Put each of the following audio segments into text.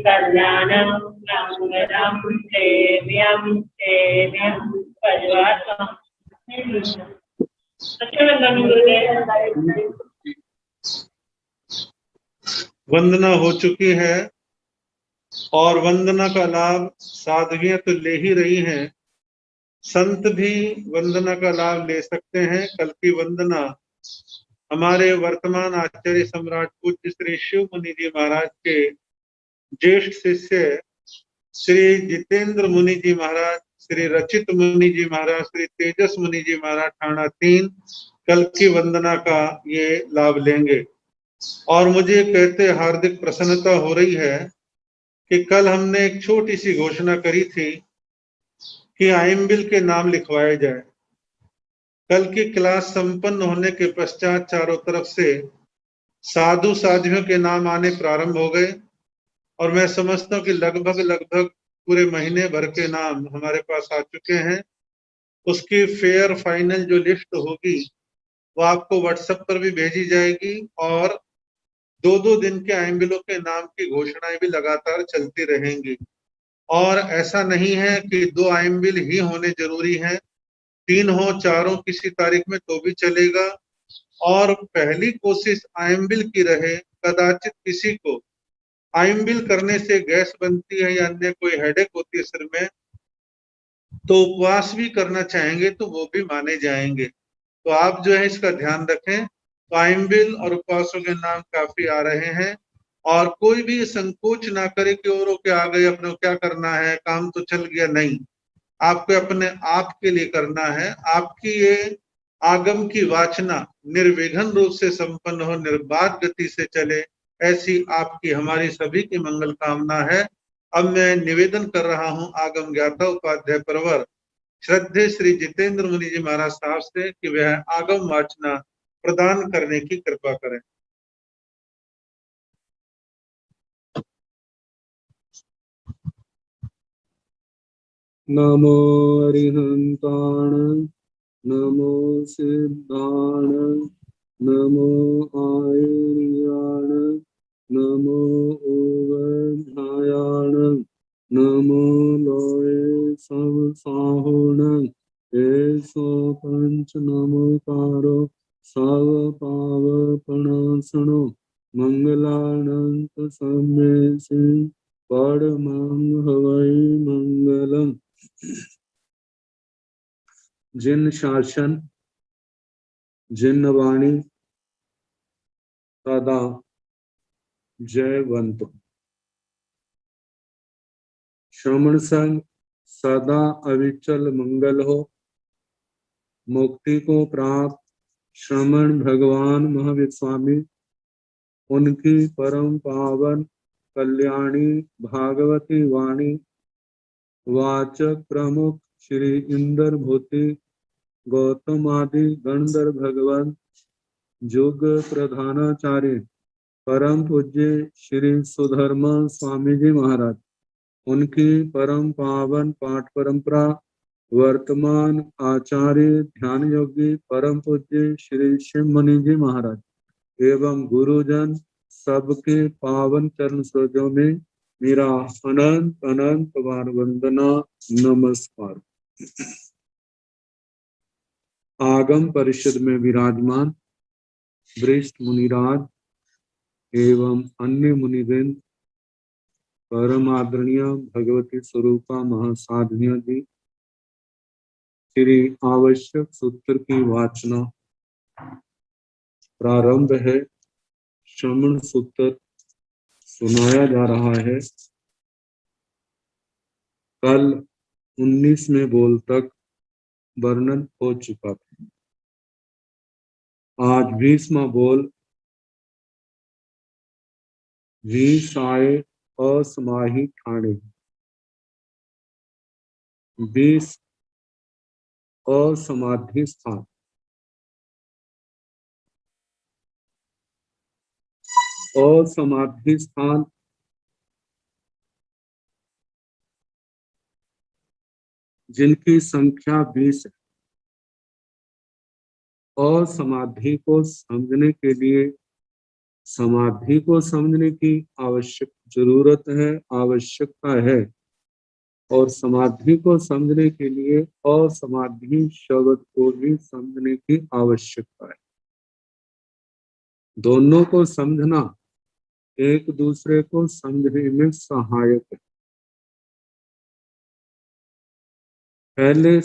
कल्याणं मंगलम सेव्यं सेव्यं परिवारम। वंदना हो चुकी है और वंदना का लाभ साधवियां तो ले ही रही हैं, संत भी वंदना का लाभ ले सकते हैं। कल की वंदना हमारे वर्तमान आचार्य सम्राट पूज्य श्री शिव मुनि जी महाराज के ज्येष्ठ शिष्य श्री जितेंद्र मुनि जी महाराज, श्री रचित मुनि जी महाराज, श्री तेजस मुनि जी महाराज ठाणा 3 कल की वंदना का ये लाभ लेंगे। और मुझे कहते हार्दिक प्रसन्नता हो रही है कि कल हमने एक छोटी सी घोषणा करी थी कि आइम्बिल के नाम लिखवाए जाए। कल की क्लास संपन्न होने के पश्चात चारों तरफ से साधु साध्वियों के नाम आने प्रारंभ हो गए और मैं समझता हूँ कि लगभग पूरे महीने भर के नाम हमारे पास आ चुके हैं। उसकी फेयर फाइनल जो लिस्ट होगी वो आपको व्हाट्सएप पर भी भेजी जाएगी और 2-2 दिन के आइम्बिलों के नाम की घोषणाएं भी लगातार चलती रहेंगी। और ऐसा नहीं है कि 2 आइम्बिल ही होने जरूरी है, 3 हो 4 हो किसी तारीख में तो भी चलेगा। और पहली कोशिश आइम्बिल की रहे, कदाचित किसी को आइम्बिल करने से गैस बनती है या अन्य कोई हेडेक होती है सिर में, तो उपवास भी करना चाहेंगे तो वो भी माने जाएंगे। तो आप जो है इसका ध्यान रखें। तो आइम्बिल और उपवासों के नाम काफी आ रहे हैं और कोई भी संकोच ना करे कि और के आ गए, अपने क्या करना है, काम तो चल गया। नहीं, आपको अपने आप के लिए करना है। आपकी ये आगम की वाचना निर्विघ्न रूप से संपन्न हो, निर्बाध गति से चले, ऐसी आपकी हमारी सभी की मंगल कामना है। अब मैं निवेदन कर रहा हूं आगम ज्ञाता उपाध्याय प्रवर श्रद्धे श्री जितेंद्र मुनि जी महाराज साहब से कि वह आगम वाचना प्रदान करने की कृपा करें। नमो अरिहंताण, नमो सिद्धाण, नमो आयर्याण, नमो ओवधायाण, नमो लोये समसाहुण, एसो पंच नमोकारो सव पावपणासनो, मंगलानंत सम्येसि परमं हवै मंगलम्। जिन शासन जिन वाणी सदा जयवंत, श्रवण संग सदा अविचल मंगल हो। मुक्ति को प्राप्त श्रमण भगवान महावीर स्वामी, उनकी परम पावन कल्याणी भागवती वाणी वाचक प्रमुख श्री इंद्र भूति गौतम आदि गणधर भगवान युग प्रधानाचार्य परम पूज्य श्री सुधर्मा स्वामी जी महाराज, उनकी परम पावन पाठ परंपरा वर्तमान आचार्य ध्यान योगी परम पूज्य श्री शिव मुनि जी महाराज एवं गुरुजन सबके पावन चरण सरोजों में मेरा अनंत अनंत बार वंदना नमस्कार। आगम परिषद में विराजमान वरिष्ठ मुनिराज एवं अन्य मुनिवृंद, परम आदरणीय भगवती स्वरूपा महासाधनिया जी, श्री आवश्यक सूत्र की वाचना प्रारंभ है। श्रवण सूत्र सुनाया जा रहा है। कल 19वें बोल तक वर्णन हो चुका था। आज 20वां बोल विषाय असमाही ठाणे, 20 असमाधि स्थान। असमाधि स्थान जिनकी संख्या 20 है असमाधि को समझने के लिए समाधि को समझने की जरूरत है, आवश्यकता है, और समाधि को समझने के लिए असमाधि शब्द को भी समझने की आवश्यकता है। दोनों को समझना एक दूसरे को समझने में सहायक है। पहले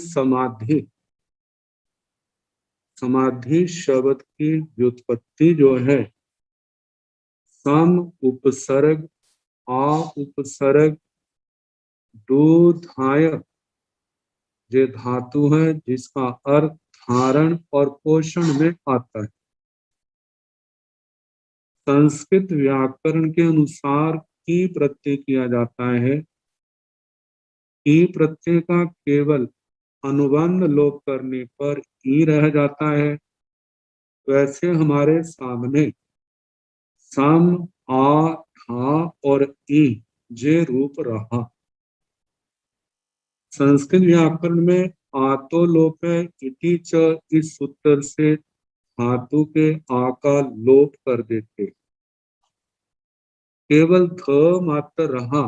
समाधि शब्द की व्युत्पत्ति जो है सम उपसर्ग आ उपसर्ग दूधाय ये धातु है जिसका अर्थ धारण और पोषण में आता है। संस्कृत व्याकरण के अनुसार की प्रत्यय किया जाता है। की प्रत्यय का केवल अनुबंध लोप करने पर ई रह जाता है। वैसे हमारे सामने सम आ था और ई जे रूप रहा। संस्कृत व्याकरण में आतो लोप है इति च इस सूत्र से धातु के आ का लोप कर देते, केवल ध मात्र रहा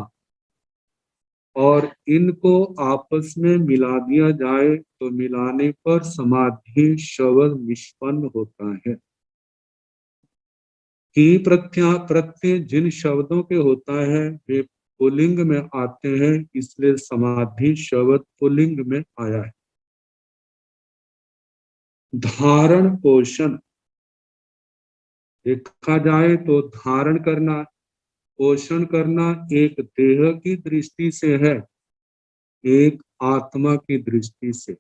और इनको आपस में मिला दिया जाए तो मिलाने पर समाधि शब्द निष्पन्न होता है। की प्रत्यय जिन शब्दों के होता है वे पुल्लिंग में आते हैं, इसलिए समाधि शब्द पुल्लिंग में आया है। धारण पोषण देखा जाए तो धारण करना, पोषण करना एक देह की दृष्टि से है, एक आत्मा की दृष्टि से।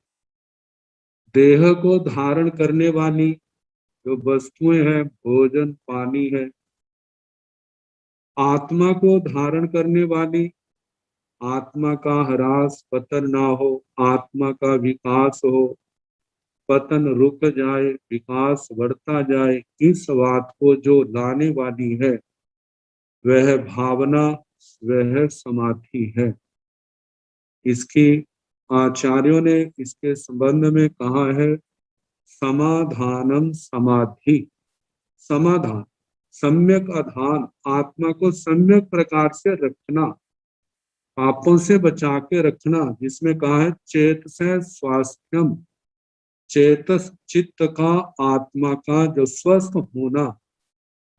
देह को धारण करने वाली जो वस्तुएं हैं भोजन पानी है। आत्मा को धारण करने वाली आत्मा का ह्रास पतन ना हो, आत्मा का विकास हो, पतन रुक जाए विकास बढ़ता जाए, इस बात को जो लाने वाली है वह भावना, वह समाधि है। इसकी आचार्यों ने इसके संबंध में कहा है समाधानम समाधि। समाधान सम्यक आधान, आत्मा को सम्यक प्रकार से रखना, पापों से बचा के रखना, जिसमें कहा है चेत से स्वास्थ्यम, चेतस चित्त का आत्मा का जो स्वस्थ होना।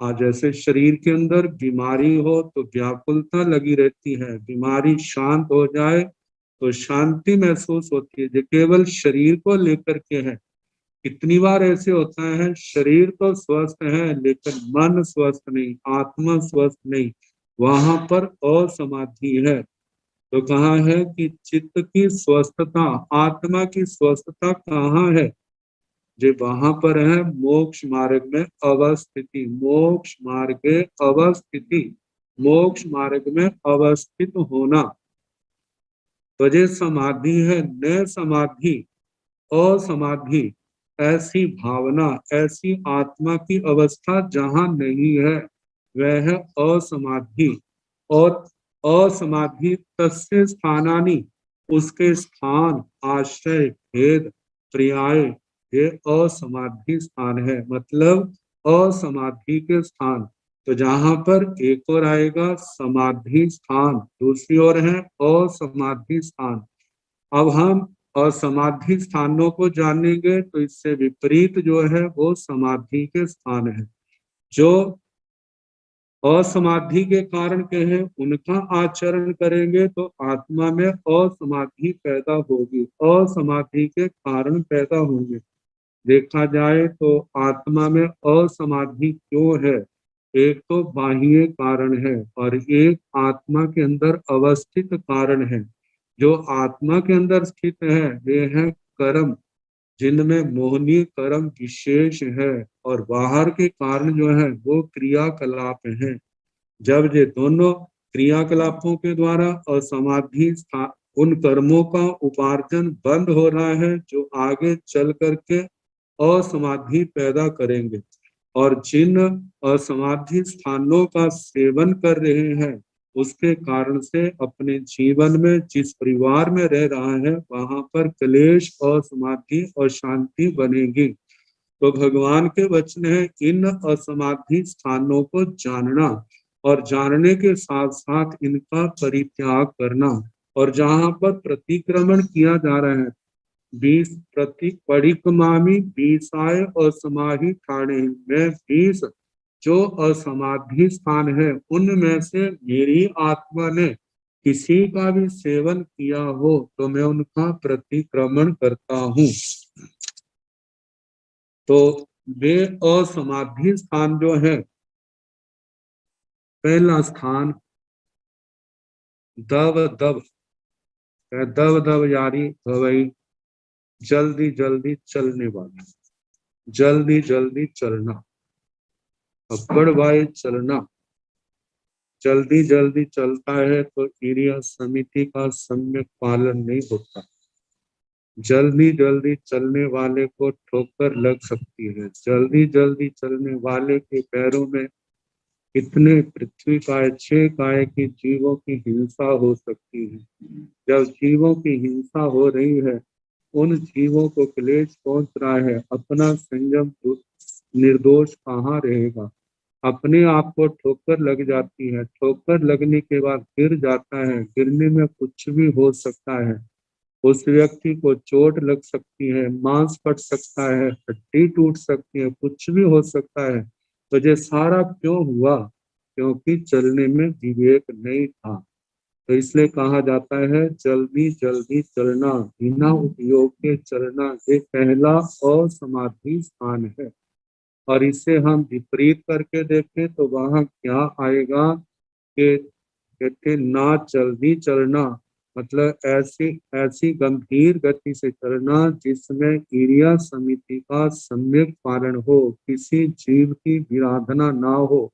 आज जैसे शरीर के अंदर बीमारी हो तो व्याकुलता लगी रहती है, बीमारी शांत हो जाए तो शांति महसूस होती है। जो केवल शरीर को लेकर के है, कितनी बार ऐसे होता है शरीर तो स्वस्थ है लेकिन मन स्वस्थ नहीं, आत्मा स्वस्थ नहीं, वहां पर असमाधि है। तो कहा है कि चित्त की स्वस्थता, आत्मा की स्वस्थता कहाँ है? जो वहां पर है मोक्ष मार्ग में अवस्थिति, मोक्ष मार्ग अवस्थिति, मोक्ष मार्ग में अवस्थित होना। तो ये समाधि है। न समाधि असमाधि, ऐसी भावना, ऐसी आत्मा की अवस्था जहां नहीं है वह है असमाधि। और असमाधि तस्य स्थानानि, उसके स्थान, आश्रय, भेद, पर्याय, ये असमाधि स्थान है। मतलब असमाधि के स्थान। तो जहां पर एक और आएगा समाधि स्थान, दूसरी ओर है असमाधि स्थान। अब हम असमाधि स्थानों को जानेंगे तो इससे विपरीत जो है वो समाधि के स्थान है। जो असमाधि के कारण के हैं उनका आचरण करेंगे तो आत्मा में असमाधि पैदा होगी, असमाधि के कारण पैदा होंगे। देखा जाए तो आत्मा में असमाधि क्यों है? एक तो बाह्य कारण है और एक आत्मा के अंदर अवस्थित कारण है। जो आत्मा के अंदर स्थित है वे है कर्म, जिनमें मोहनीय कर्म विशेष है, और बाहर के कारण जो है वो क्रियाकलाप हैं। जब ये दोनों क्रियाकलापों के द्वारा असमाधि उन कर्मों का उपार्जन बंद हो रहा है जो आगे चल करके असमाधि पैदा करेंगे। और जिन असमाधि स्थानों का सेवन कर रहे हैं उसके कारण से अपने जीवन में जिस परिवार में रह रहा है वहां पर क्लेश, असमाधि और शांति बनेगी। तो भगवान के वचन है इन असमाधि स्थानों को जानना और जानने के साथ साथ इनका परित्याग करना। और जहां पर प्रतिक्रमण किया जा रहा है 20 प्रति परिक्रमामी 20 आय असमाधि ठाणे में 20 जो असमाधि स्थान है उनमें से मेरी आत्मा ने किसी का भी सेवन किया हो तो मैं उनका प्रतिक्रमण करता हूँ। तो वे असमाधि स्थान जो है, पहला स्थान दव दव दव दव यारी भवई, जल्दी जल्दी चलने वाला, जल्दी जल्दी चलना, अब्बड़ भाई चलना, जल्दी जल्दी चलता है तो क्रिया समिति का सम्यक पालन नहीं होता। जल्दी जल्दी चलने वाले को ठोकर लग सकती है। जल्दी जल्दी चलने वाले के पैरों में कितने पृथ्वी काय 6 काय की जीवों की हिंसा हो सकती है। जब जीवों की हिंसा हो रही है, उन जीवों को क्लेश पहुंच रहा है, अपना संयम निर्दोष कहाँ रहेगा। अपने आप को ठोकर लग जाती है, ठोकर लगने के बाद गिर जाता है, गिरने में कुछ भी हो सकता है। उस व्यक्ति को चोट लग सकती है, मांस फट सकता है, हड्डी टूट सकती है, कुछ भी हो सकता है। तो ये सारा क्यों हुआ? क्योंकि चलने में विवेक नहीं था। तो इसलिए कहा जाता है जल्दी जल्दी चलना, बिना उपयोग के चलना, ये पहला असमाधि स्थान है। और इसे हम विपरीत करके देखें तो वहां क्या आएगा कि कहते ना जल्दी चलना, मतलब ऐसी ऐसी गंभीर गति से चलना जिसमें क्रिया समिति का सम्यक पालन हो, किसी जीव की विराधना ना हो।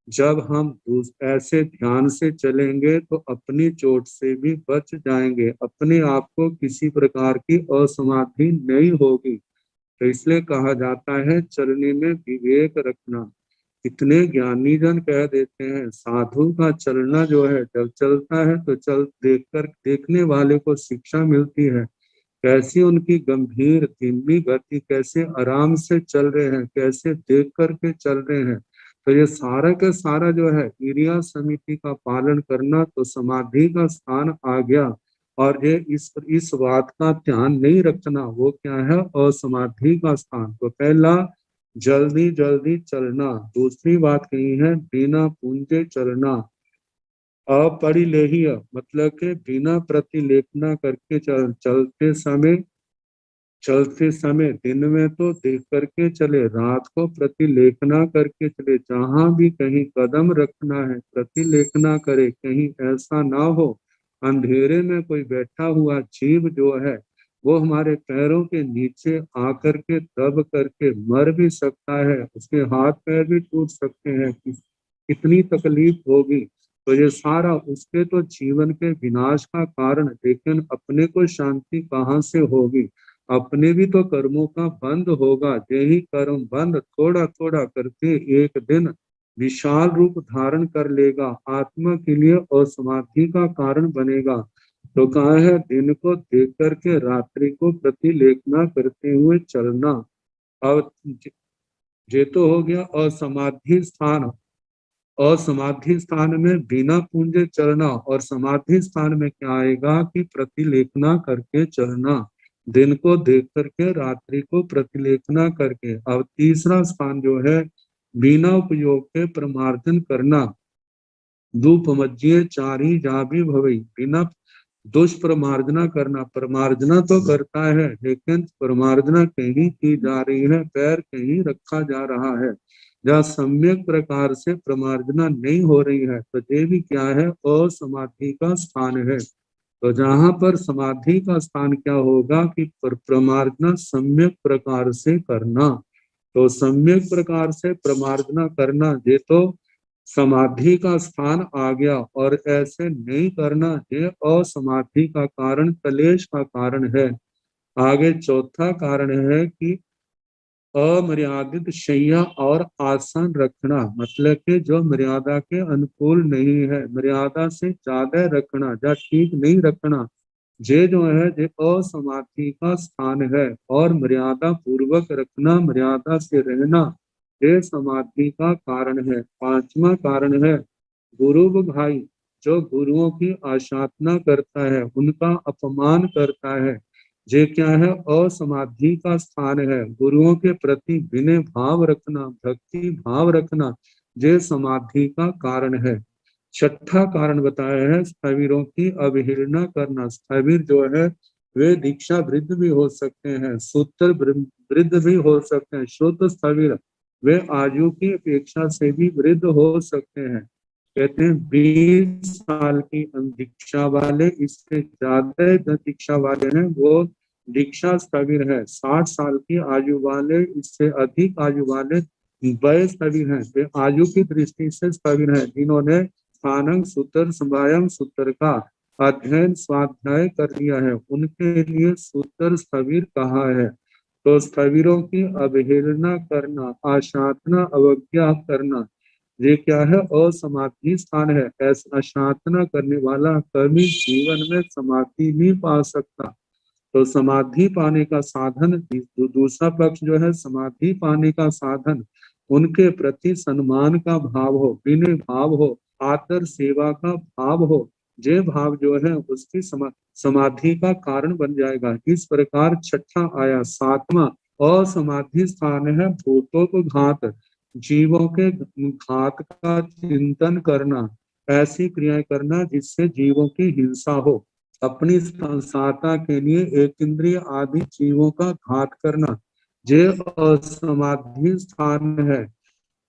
जब हम ऐसे ध्यान से चलेंगे तो अपनी चोट से भी बच जाएंगे, अपने आप को किसी प्रकार की असमाधि नहीं होगी। तो इसलिए कहा जाता है चलने में विवेक रखना। इतने ज्ञानी जन कह देते हैं साधु का चलना जो है, जब चलता है तो देखकर देखने वाले को शिक्षा मिलती है, कैसी उनकी गंभीर धीमी गति, कैसे आराम से चल रहे हैं, कैसे देख करके चल रहे हैं। तो ये सारा का सारा जो है क्रिया समिति का पालन करना, तो समाधि का स्थान आ गया। और ये इस बात का ध्यान नहीं रखना, वो क्या है? असमाधि का स्थान। तो पहला जल्दी जल्दी चलना, दूसरी बात कही है बिना पूंजे चलना, अपरिलेह्य मतलब के बिना प्रतिलेखना करके चलते समय दिन में तो देख करके चले, रात को प्रतिलेखना करके चले। जहां भी कहीं कदम रखना है प्रतिलेखना करे, कहीं ऐसा ना हो अंधेरे में कोई बैठा हुआ जीव जो है वो हमारे पैरों के नीचे आकर के दब करके मर भी सकता है, उसके हाथ पैर भी टूट सकते हैं, कितनी तकलीफ होगी। तो ये सारा उसके तो जीवन के विनाश का कारण, लेकिन अपने को शांति कहाँ से होगी? अपने भी तो कर्मों का बंद होगा। यही कर्म बंद थोड़ा थोड़ा करके एक दिन विशाल रूप धारण कर लेगा, आत्मा के लिए असमाधि का कारण बनेगा। तो कहा है दिन को देख करके रात्रि को प्रतिलेखना करते हुए चलना। अब ये तो हो गया असमाधि स्थान। असमाधि स्थान में बिना पूंजे चलना, और समाधि स्थान में क्या आएगा कि प्रतिलेखना करके चलना, दिन को देख करके रात्रि को प्रतिलेखना करके। अब तीसरा स्थान जो है बिना उपयोग के प्रमार्जन करना, दुपमज्जिए चारी जाभी भवई, बिना दुष्प्रमार्जना करना। प्रमार्जना तो करता है लेकिन प्रमार्जना कहीं की जा रही है, पैर कहीं रखा जा रहा है, जहाँ सम्यक प्रकार से प्रमार्जना नहीं हो रही है, तो ये भी क्या है? असमाधि का स्थान है। तो जहां पर समाधि का स्थान क्या होगा कि प्रमार्जना सम्यक प्रकार से करना। तो सम्यक प्रकार से प्रमार्जना करना, ये तो समाधि का स्थान आ गया। और ऐसे नहीं करना, ये असमाधि का कारण, कलेश का कारण है। आगे चौथा कारण है कि अमर्यादित शैया और आसन रखना, मतलब कि जो मर्यादा के अनुकूल नहीं है, मर्यादा से ज्यादा रखना या ठीक नहीं रखना। जे जो है ये असमाधि का स्थान है। और मर्यादा पूर्वक रखना, मर्यादा से रहना, ये समाधि का कारण है। पांचवा कारण है गुरु भाई, जो गुरुओं की आशाधना करता है, उनका अपमान करता है, ये क्या है? असमाधि का स्थान है। गुरुओं के प्रति विनय भाव रखना, भक्ति भाव रखना, ये समाधि का कारण है। छठा कारण बताया है स्थविरों की अवहेलना करना। स्थविर जो है वे दीक्षा वृद्ध भी हो सकते हैं, सूत्र वृद्ध भी हो सकते हैं। शुद्ध स्थविर वे आयु की अपेक्षा से भी वृद्ध हो सकते हैं। कहते हैं 20 साल की दीक्षा वाले, इससे ज्यादा दीक्षा वाले हैं वो दीक्षा स्थविर है। 60 साल की आयु वाले, इससे अधिक आयु वाले वय स्थविर हैं। वे आयु की दृष्टि से स्थविर हैं, जिन्होंने स्थानं सूत्र संवायम सूत्र का अध्ययन स्वाध्याय कर लिया है, उनके लिए सूत्र स्थविर कहा है। तो स्थविरों की अवहेलना करना, आशाधना, अवज्ञा करना, ये क्या है? असमाधि स्थान है। ऐसा आशाधना करने वाला कभी जीवन में समाधि नहीं पा सकता। तो समाधि पाने का साधन, दूसरा पक्ष जो है समाधि पाने का साधन, उनके प्रति सम्मान का भाव हो, विनय भाव हो, आदर सेवा का भाव हो। ये भाव जो है उसकी समाधि का कारण बन जाएगा। इस प्रकार छठा आया। सातवां असमाधि स्थान है भूतोपघात, जीवों के घात का चिंतन करना, ऐसी क्रियाएं करना जिससे जीवों की हिंसा हो, अपनी सहायता के लिए एक इंद्रिय आदि जीवों का घात करना, ये असमाधि स्थान है।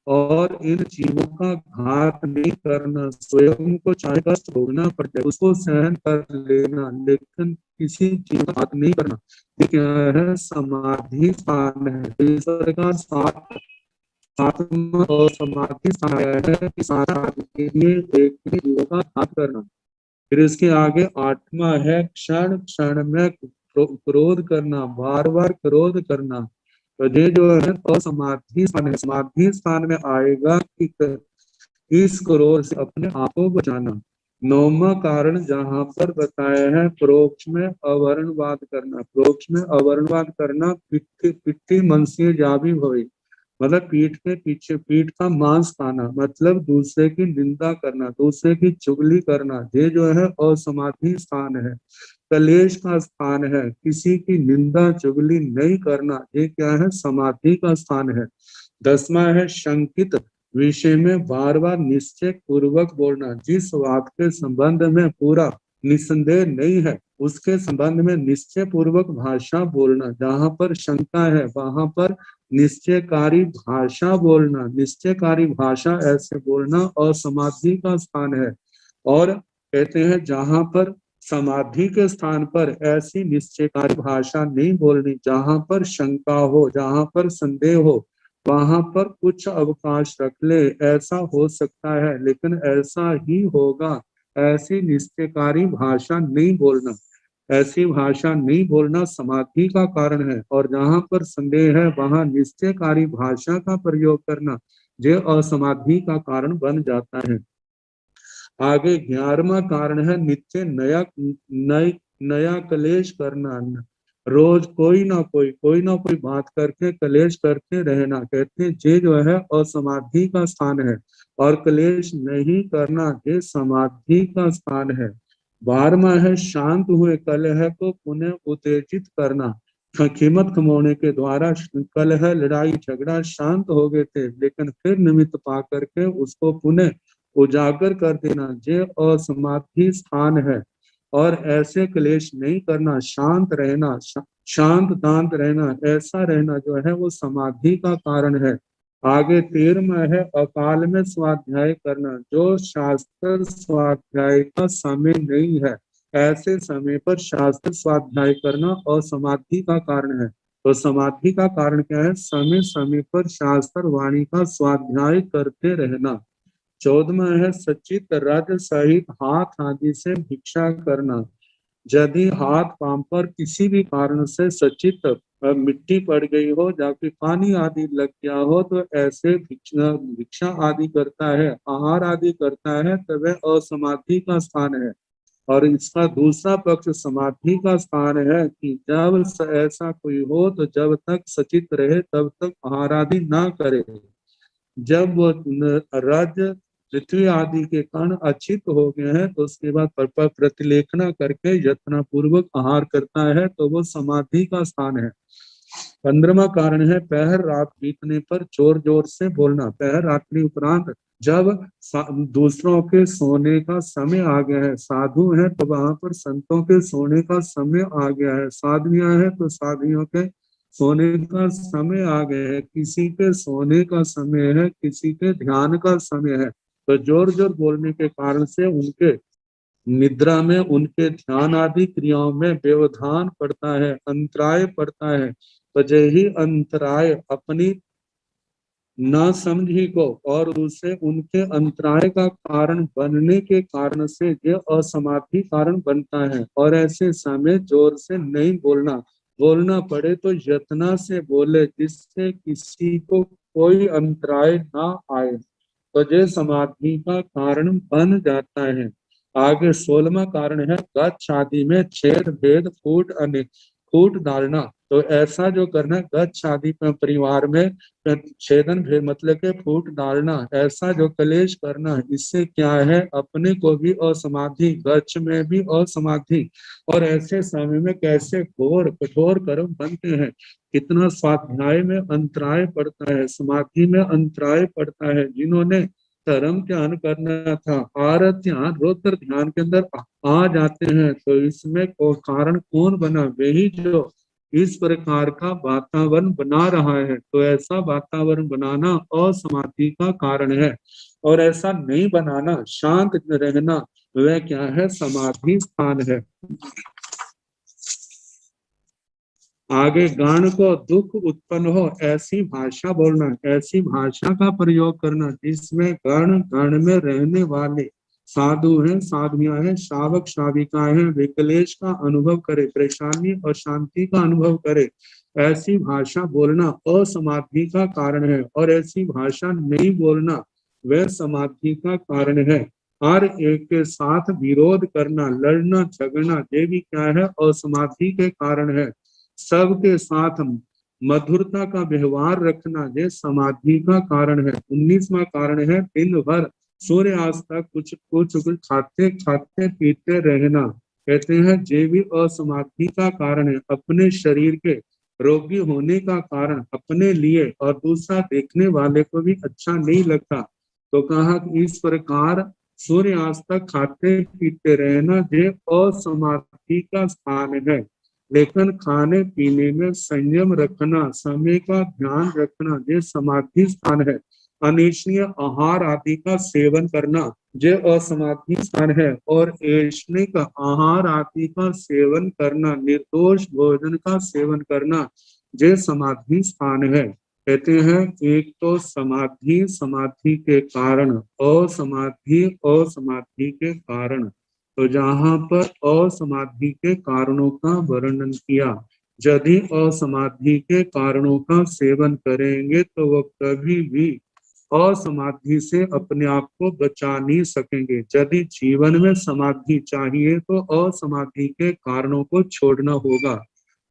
और इन जीवों का घात नहीं करना, स्वयं को चाहे कष्ट भोगना पड़े उसको सहन कर लेना, लेकिन किसी जीव का घात नहीं करना, ये क्या है? समाधि स्थान है। इस प्रकार सातवां और समाधि स्थान है कि साधन के लिए एक ही जीवों का घात करना। फिर इसके आगे आठवां है क्षण क्षण में क्रोध करना, बार बार क्रोध करना। तो ये जो है असमाधि स्थान है। समाधि स्थान में आएगा कि इस क्रोध से अपने आप को बचाना। नौवां कारण जहाँ पर बताया है प्रोक्ष में अवर्णवाद करना। प्रोक्ष में अवर्णवाद करना, पिट्ठी मनसी जावी भवी, मतलब पीठ के पीछे, पीठ का मांस खाना, मतलब दूसरे की निंदा करना, दूसरे की चुगली करना, ये जो है असमाधि स्थान है, कलेश का स्थान है। किसी की निंदा चुगली नहीं करना, ये क्या है? समाधि का स्थान है। 10वां है शंकित विषय में बार बार निश्चय पूर्वक बोलना। जिस बात के संबंध में पूरा निसंदेह नहीं है, उसके संबंध में निश्चय पूर्वक भाषा बोलना। जहाँ पर शंका है वहां पर निश्चयकारी भाषा बोलना। निश्चयकारी भाषा ऐसे बोलना और समाधि का स्थान है। और कहते हैं जहां पर समाधि के स्थान पर ऐसी निश्चयकारी भाषा नहीं बोलनी। जहां पर शंका हो, जहां पर संदेह हो, वहां पर कुछ अवकाश रख ले, ऐसा हो सकता है लेकिन ऐसा ही होगा, ऐसी निश्चयकारी भाषा नहीं बोलना। ऐसी भाषा नहीं बोलना समाधि का कारण है। और जहां पर संदेह है वहां निश्चयकारी भाषा का प्रयोग करना, ये असमाधि का कारण बन जाता है। आगे 11वां कारण है नित्य नया कलेश करना। रोज कोई ना कोई बात करके कलेश करते रहना। कहते हैं ये जो है असमाधि का स्थान है। और कलेश नहीं करना, ये समाधि का स्थान है। 12वां है शांत हुए कलह को पुनः उत्तेजित करना। कीमत कमाने के द्वारा कलह, लड़ाई झगड़ा शांत हो गए थे, लेकिन फिर निमित्त पा करके उसको पुनः उजागर कर देना, ये असमाधि स्थान है। और ऐसे क्लेश नहीं करना, शांत रहना, शांत दांत रहना, ऐसा रहना जो है वो समाधि का कारण है। आगे 13वां है अकाल में स्वाध्याय करना। जो शास्त्र स्वाध्याय का समय नहीं है, ऐसे समय पर शास्त्र स्वाध्याय करना और समाधि का कारण है। तो समाधि का कारण क्या है? समय समय पर शास्त्र वाणी का स्वाध्याय करते रहना। 14वां है सचित रज सहित हाथ आदि से भिक्षा करना। यदि हाथ पांव पर किसी भी कारण से सचित मिट्टी पड़ गई हो, जाके पानी आदि लग गया हो, तो ऐसे भिक्षा आदि करता है, आहार आदि करता है, तो वह असमाधि का स्थान है। और इसका दूसरा पक्ष समाधि का स्थान है कि जब ऐसा कोई हो तो जब तक सचित रहे तब तक आहारादि ना करे। जब वो रज पृथ्वी आदि के कण अचित हो गए हैं तो उसके बाद प्रतिलेखना करके यत्नपूर्वक आहार करता है तो वो समाधि का स्थान है। 15वां कारण है पहर रात बीतने पर जोर जोर से बोलना। पहर रात्रि उपरांत जब दूसरों के सोने का समय आ गया है, साधु है तो वहां पर संतों के सोने का समय आ गया है, साधुयां है तो साधुओं के सोने का समय आ गया है, किसी के सोने का समय है, किसी के ध्यान का समय है, तो जोर जोर बोलने के कारण से उनके निद्रा में, उनके ध्यान आदि क्रियाओं में व्यवधान पड़ता है, अंतराय पड़ता है। तो यही अंतराय अपनी न समझी को और उसे उनके अंतराय का कारण बनने के कारण से ये असमाधि कारण बनता है। और ऐसे समय जोर से नहीं बोलना, बोलना पड़े तो यत्ना से बोले जिससे किसी को कोई अंतराय ना आए, तो ये समाधि का कारण बन जाता है। आगे 16वां कारण है गच्छ आदि में छेद भेद फूट अनेक फूट डालना। तो ऐसा जो करना गच्छ आदि परिवार में छेदन भेद मतलब के फूट डालना, ऐसा जो कलेश करना, इससे क्या है अपने को भी असमाधि, गच्छ में भी असमाधि, और ऐसे समय में कैसे घोर कठोर कर्म बनते हैं, कितना स्वाध्याय में अंतराय पड़ता है, समाधि में अंतराय पड़ता है। जिन्होंने धर्म ध्यान करना था, आरत ध्यान रोत्र ध्यान के अंदर आ जाते हैं, तो इसमें कारण कौन बना? वही जो इस प्रकार का वातावरण बना रहा है। तो ऐसा वातावरण बनाना असमाधि का कारण है, और ऐसा नहीं बनाना, शांत रहना, वह क्या है? समाधि स्थान है। आगे गण को दुख उत्पन्न हो ऐसी भाषा बोलना, ऐसी भाषा का प्रयोग करना जिसमें गण गण में रहने वाले साधु हैं, साधुयां हैं, श्रावक श्राविकाएं हैं, वे क्लेश का अनुभव करे, परेशानी और शांति का अनुभव करे, ऐसी भाषा बोलना असमाधि का कारण है। और ऐसी भाषा नहीं बोलना वह समाधि का कारण है। हर एक के साथ विरोध करना, लड़ना झगड़ना, ये भी क्या है? असमाधि के कारण है। सबके साथ मधुरता का व्यवहार रखना, ये समाधि का कारण है। 19वां कारण है दिन भर सूर्यास्त तक कुछ कुछ खाते खाते पीते रहना। कहते हैं ये भी असमाधि का कारण है, अपने शरीर के रोगी होने का कारण, अपने लिए और दूसरा देखने वाले को भी अच्छा नहीं लगता। तो कहा कि इस प्रकार सूर्यास्त तक खाते पीते रहना ये असमाधि का स्थान है। लेकिन खाने पीने में संयम रखना, समय का ध्यान रखना, ये समाधि स्थान है। अनिष्णीय आहार आदि का सेवन करना ये असमाधि स्थान है, और ऐष्णिक आहार आदि का सेवन करना, निर्दोष भोजन का सेवन करना, ये समाधि स्थान है। कहते हैं एक तो समाधि, समाधि के कारण, असमाधि, असमाधि के कारण। तो जहां पर असमाधि के कारणों का वर्णन किया, यदि असमाधि के कारणों का सेवन करेंगे तो वो कभी भी असमाधि से अपने आप को बचा नहीं सकेंगे। यदि जीवन में समाधि चाहिए तो असमाधि के कारणों को छोड़ना होगा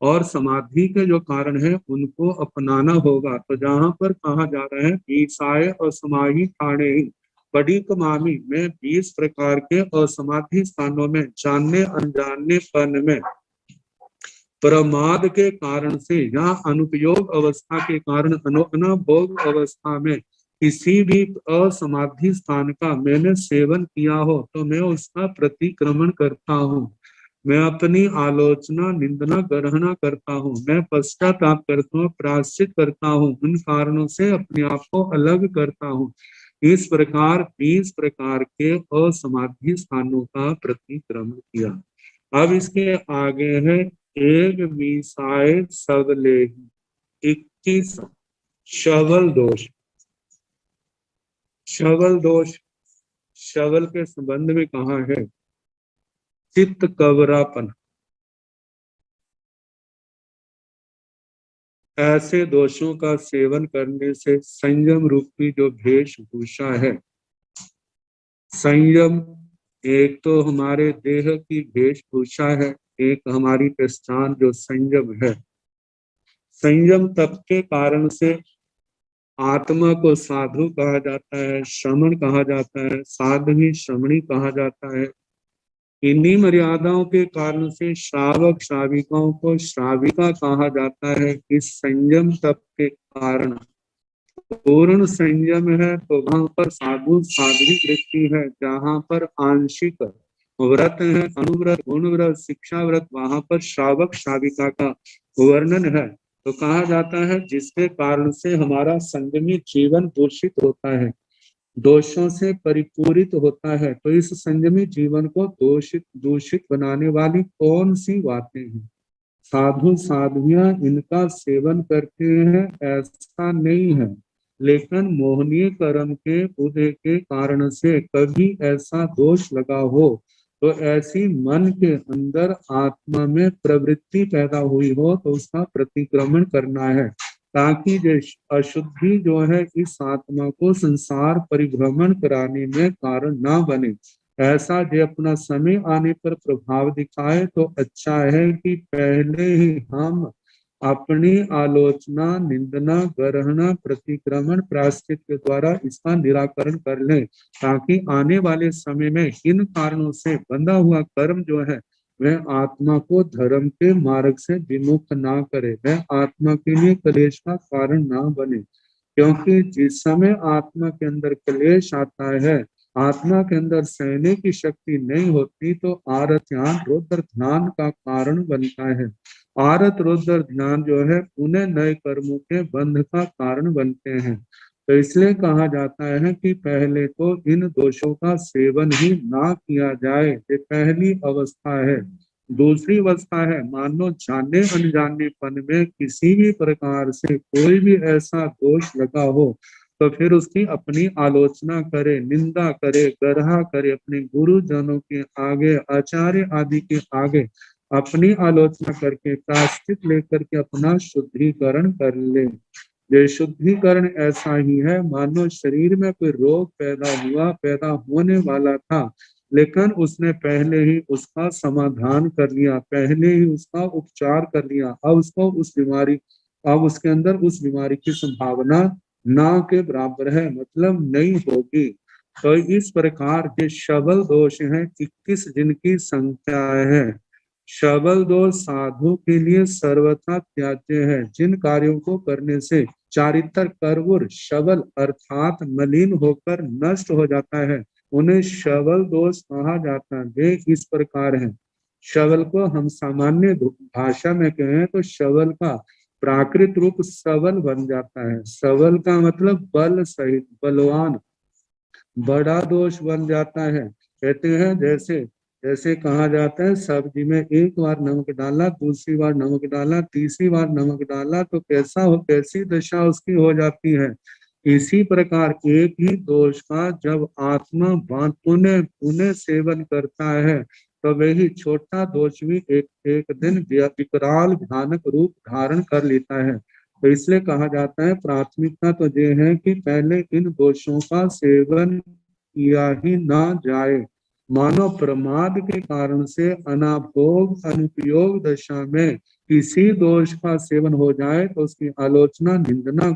और समाधि के जो कारण है उनको अपनाना होगा। तो जहां पर कहा जा रहा है ईसाए और समाधि ठाणे ही बड़ी कमामी में 20 प्रकार के असमाधि स्थानों में जानने अनजाने पन में प्रमाद के कारण से या अनुपयोग अवस्था के कारण अनुभोग अवस्था में किसी भी असमाधि स्थान का मैंने सेवन किया हो तो मैं उसका प्रतिक्रमण करता हूँ, मैं अपनी आलोचना निंदना ग्रहणा करता हूँ, मैं पश्चाताप करता हूँ, प्रायश्चित करता हूँ, उन कारणों से अपने आप को अलग करता हूँ। इस प्रकार 20 प्रकार के असमाधि स्थानों का प्रतिक्रमण किया। अब इसके आगे है एक विषाय सगले 21 शवल दोष। शवल दोष, शवल के संबंध में कहा है चित्त कवरापन। ऐसे दोषों का सेवन करने से संयम रूपी जो वेशभूषा है, संयम एक तो हमारे देह की वेशभूषा है, एक हमारी पहचान जो संयम है। संयम तप के कारण से आत्मा को साधु कहा जाता है, श्रमण कहा जाता है, साध्वी श्रमणी कहा जाता है। इन्हीं मर्यादाओं के कारण से श्रावक श्राविकाओं को श्राविका कहा जाता है। इस संयम तप के कारण पूर्ण संयम है तो वहां पर साधु साध्वी वृत्ति है, जहां पर आंशिक व्रत है, अनुव्रत, गुण व्रत, शिक्षा व्रत, वहां पर श्रावक श्राविका का वर्णन है। तो कहा जाता है जिसके कारण से हमारा संयमी जीवन दूषित होता है, दोषों से परिपूरित होता है। तो इस संयमी जीवन को दूषित बनाने वाली कौन सी बातें हैं? साधु साधुयां इनका सेवन करते हैं ऐसा नहीं है, लेकिन मोहनीय कर्म के उदय के कारण से कभी ऐसा दोष लगा हो तो ऐसी मन के अंदर आत्मा में प्रवृत्ति पैदा हुई हो तो उसका प्रतिक्रमण करना है, ताकि जो अशुद्धि जो है इस आत्मा को संसार परिभ्रमण कराने में कारण ना बने। ऐसा जो अपना समय आने पर प्रभाव दिखाए तो अच्छा है कि पहले ही हम अपनी आलोचना, निंदना, ग्रहण, प्रतिक्रमण, प्रायश्चित के द्वारा इसका निराकरण कर लें, ताकि आने वाले समय में इन कारणों से बंधा हुआ कर्म जो है वह आत्मा को धर्म के मार्ग से विमुख ना करे, वह आत्मा के लिए क्लेश का कारण ना बने। क्योंकि जिस समय आत्मा के अंदर क्लेश आता है, आत्मा के अंदर सहने की शक्ति नहीं होती, तो आरत ध्यान रुद्र ध्यान का कारण बनता है। आरत रुद्र ध्यान जो है उन्हें नए कर्मों के बंध का कारण बनते हैं। तो इसलिए कहा जाता है कि पहले तो इन दोषों का सेवन ही ना किया जाए, ये पहली अवस्था है। दूसरी अवस्था है, मानो जाने अनजानेपन में किसी भी प्रकार से कोई भी ऐसा दोष लगा हो तो फिर उसकी अपनी आलोचना करे, निंदा करे, गर्हा करे, अपने गुरुजनों के आगे, आचार्य आदि के आगे अपनी आलोचना करके प्रायश्चित लेकर के अपना शुद्धिकरण कर ले। ये शुद्धिकरण ऐसा ही है मानो शरीर में कोई रोग पैदा होने वाला था, लेकिन उसने पहले ही उसका समाधान कर लिया, पहले ही उसका उपचार कर लिया। अब उसके अंदर उस बीमारी की संभावना ना के बराबर है, मतलब नहीं होगी। तो इस प्रकार के शबल दोष हैं 21 जिनकी संख्या है। शबल दोष साधु के लिए सर्वथा त्याज्य है। जिन कार्यों को करने से चारित्र कर्वुर शबल अर्थात मलिन होकर नष्ट हो जाता है उन्हें शबल दोष कहा जाता है। वे इस प्रकार हैं। शबल को हम सामान्य भाषा में कहें तो शबल का प्राकृत रूप सबल बन जाता है। सबल का मतलब बल सहित, बलवान, बड़ा दोष बन जाता है। कहते हैं जैसे कहा जाता है सब्जी में एक बार नमक डाला, दूसरी बार नमक डाला, तीसरी बार नमक डाला तो कैसी दशा उसकी हो जाती है। इसी प्रकार एक ही दोष का जब आत्मा पुनः सेवन करता है तो वही छोटा दोष भी एक दिन विकराल भयानक रूप धारण कर लेता है। तो इसलिए कहा जाता है प्राथमिकता तो ये है कि पहले इन दोषों का सेवन किया ही ना जाए। मानव प्रमाद के कारण से अनाभोग अनुपयोग दशा में किसी दोष का सेवन हो जाए तो उसकी आलोचना, निंदना,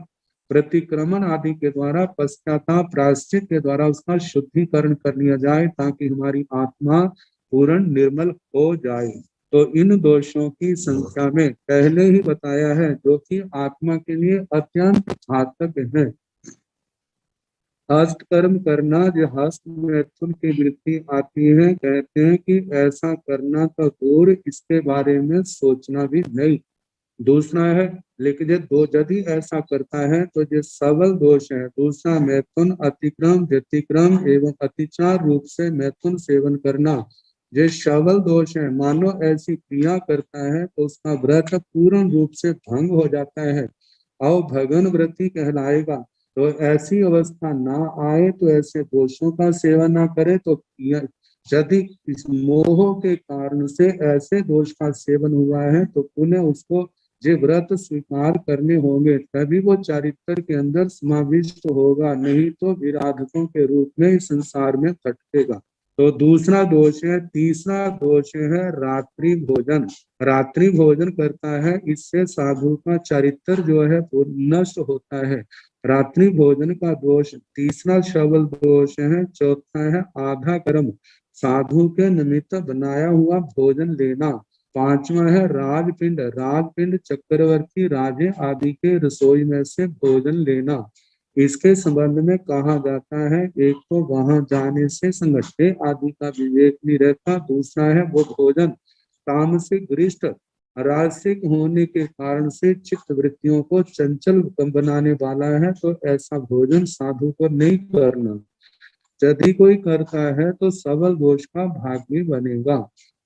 प्रतिक्रमण आदि के द्वारा, पश्चाताप, प्रायश्चित के द्वारा उसका शुद्धिकरण कर लिया जाए, ताकि हमारी आत्मा पूर्ण निर्मल हो जाए। तो इन दोषों की संख्या में पहले ही बताया है जो कि आत्मा के लिए अत्यंत घातक है। हस्त कर्म करना जो हस्त मैथुन की वृत्ति आती है, कहते हैं कि ऐसा करना तो दूर, इसके बारे में सोचना भी नहीं। दूसरा है, लेकिन यदि ऐसा करता है तो ये सबल दोष है। दूसरा मैथुन, अतिक्रम, व्यतिक्रम एवं अतिचार रूप से मैथुन सेवन करना, ये सबल दोष है। मानो ऐसी क्रिया करता है तो उसका व्रत पूर्ण रूप से भंग हो जाता है और भगन व्रति कहलाएगा। तो ऐसी अवस्था ना आए तो ऐसे दोषों का सेवन ना करे। तो यदि इस मोह के कारण से ऐसे दोष का सेवन हुआ है तो पुनः उसको जे व्रत स्वीकार करने होंगे, तभी वो चारित्र के अंदर समाविष्ट होगा, नहीं तो विराधकों के रूप में संसार में भटकेगा। तो दूसरा दोष है। तीसरा दोष है रात्रि भोजन। रात्रि भोजन करता है, इससे साधु का चरित्र जो है वो नष्ट होता है। रात्रि भोजन का दोष तीसरा शबल दोष है। चौथा है आधा कर्म, साधु के निमित्त बनाया हुआ भोजन लेना। पांचवा है राजपिंड, राजपिंड चक्रवर्ती राजे आदि के रसोई में से भोजन लेना। इसके संबंध में कहा जाता है, एक तो वहां जाने से संगठे आदि का विवेक नहीं रहता, दूसरा है वो भोजन तामसिक गृष्ट राजसिक होने के कारण से चित्त वृत्तियों को चंचल बनाने वाला है, तो ऐसा भोजन साधु को नहीं करना। यदि कोई करता है तो सबल दोष का भागी बनेगा।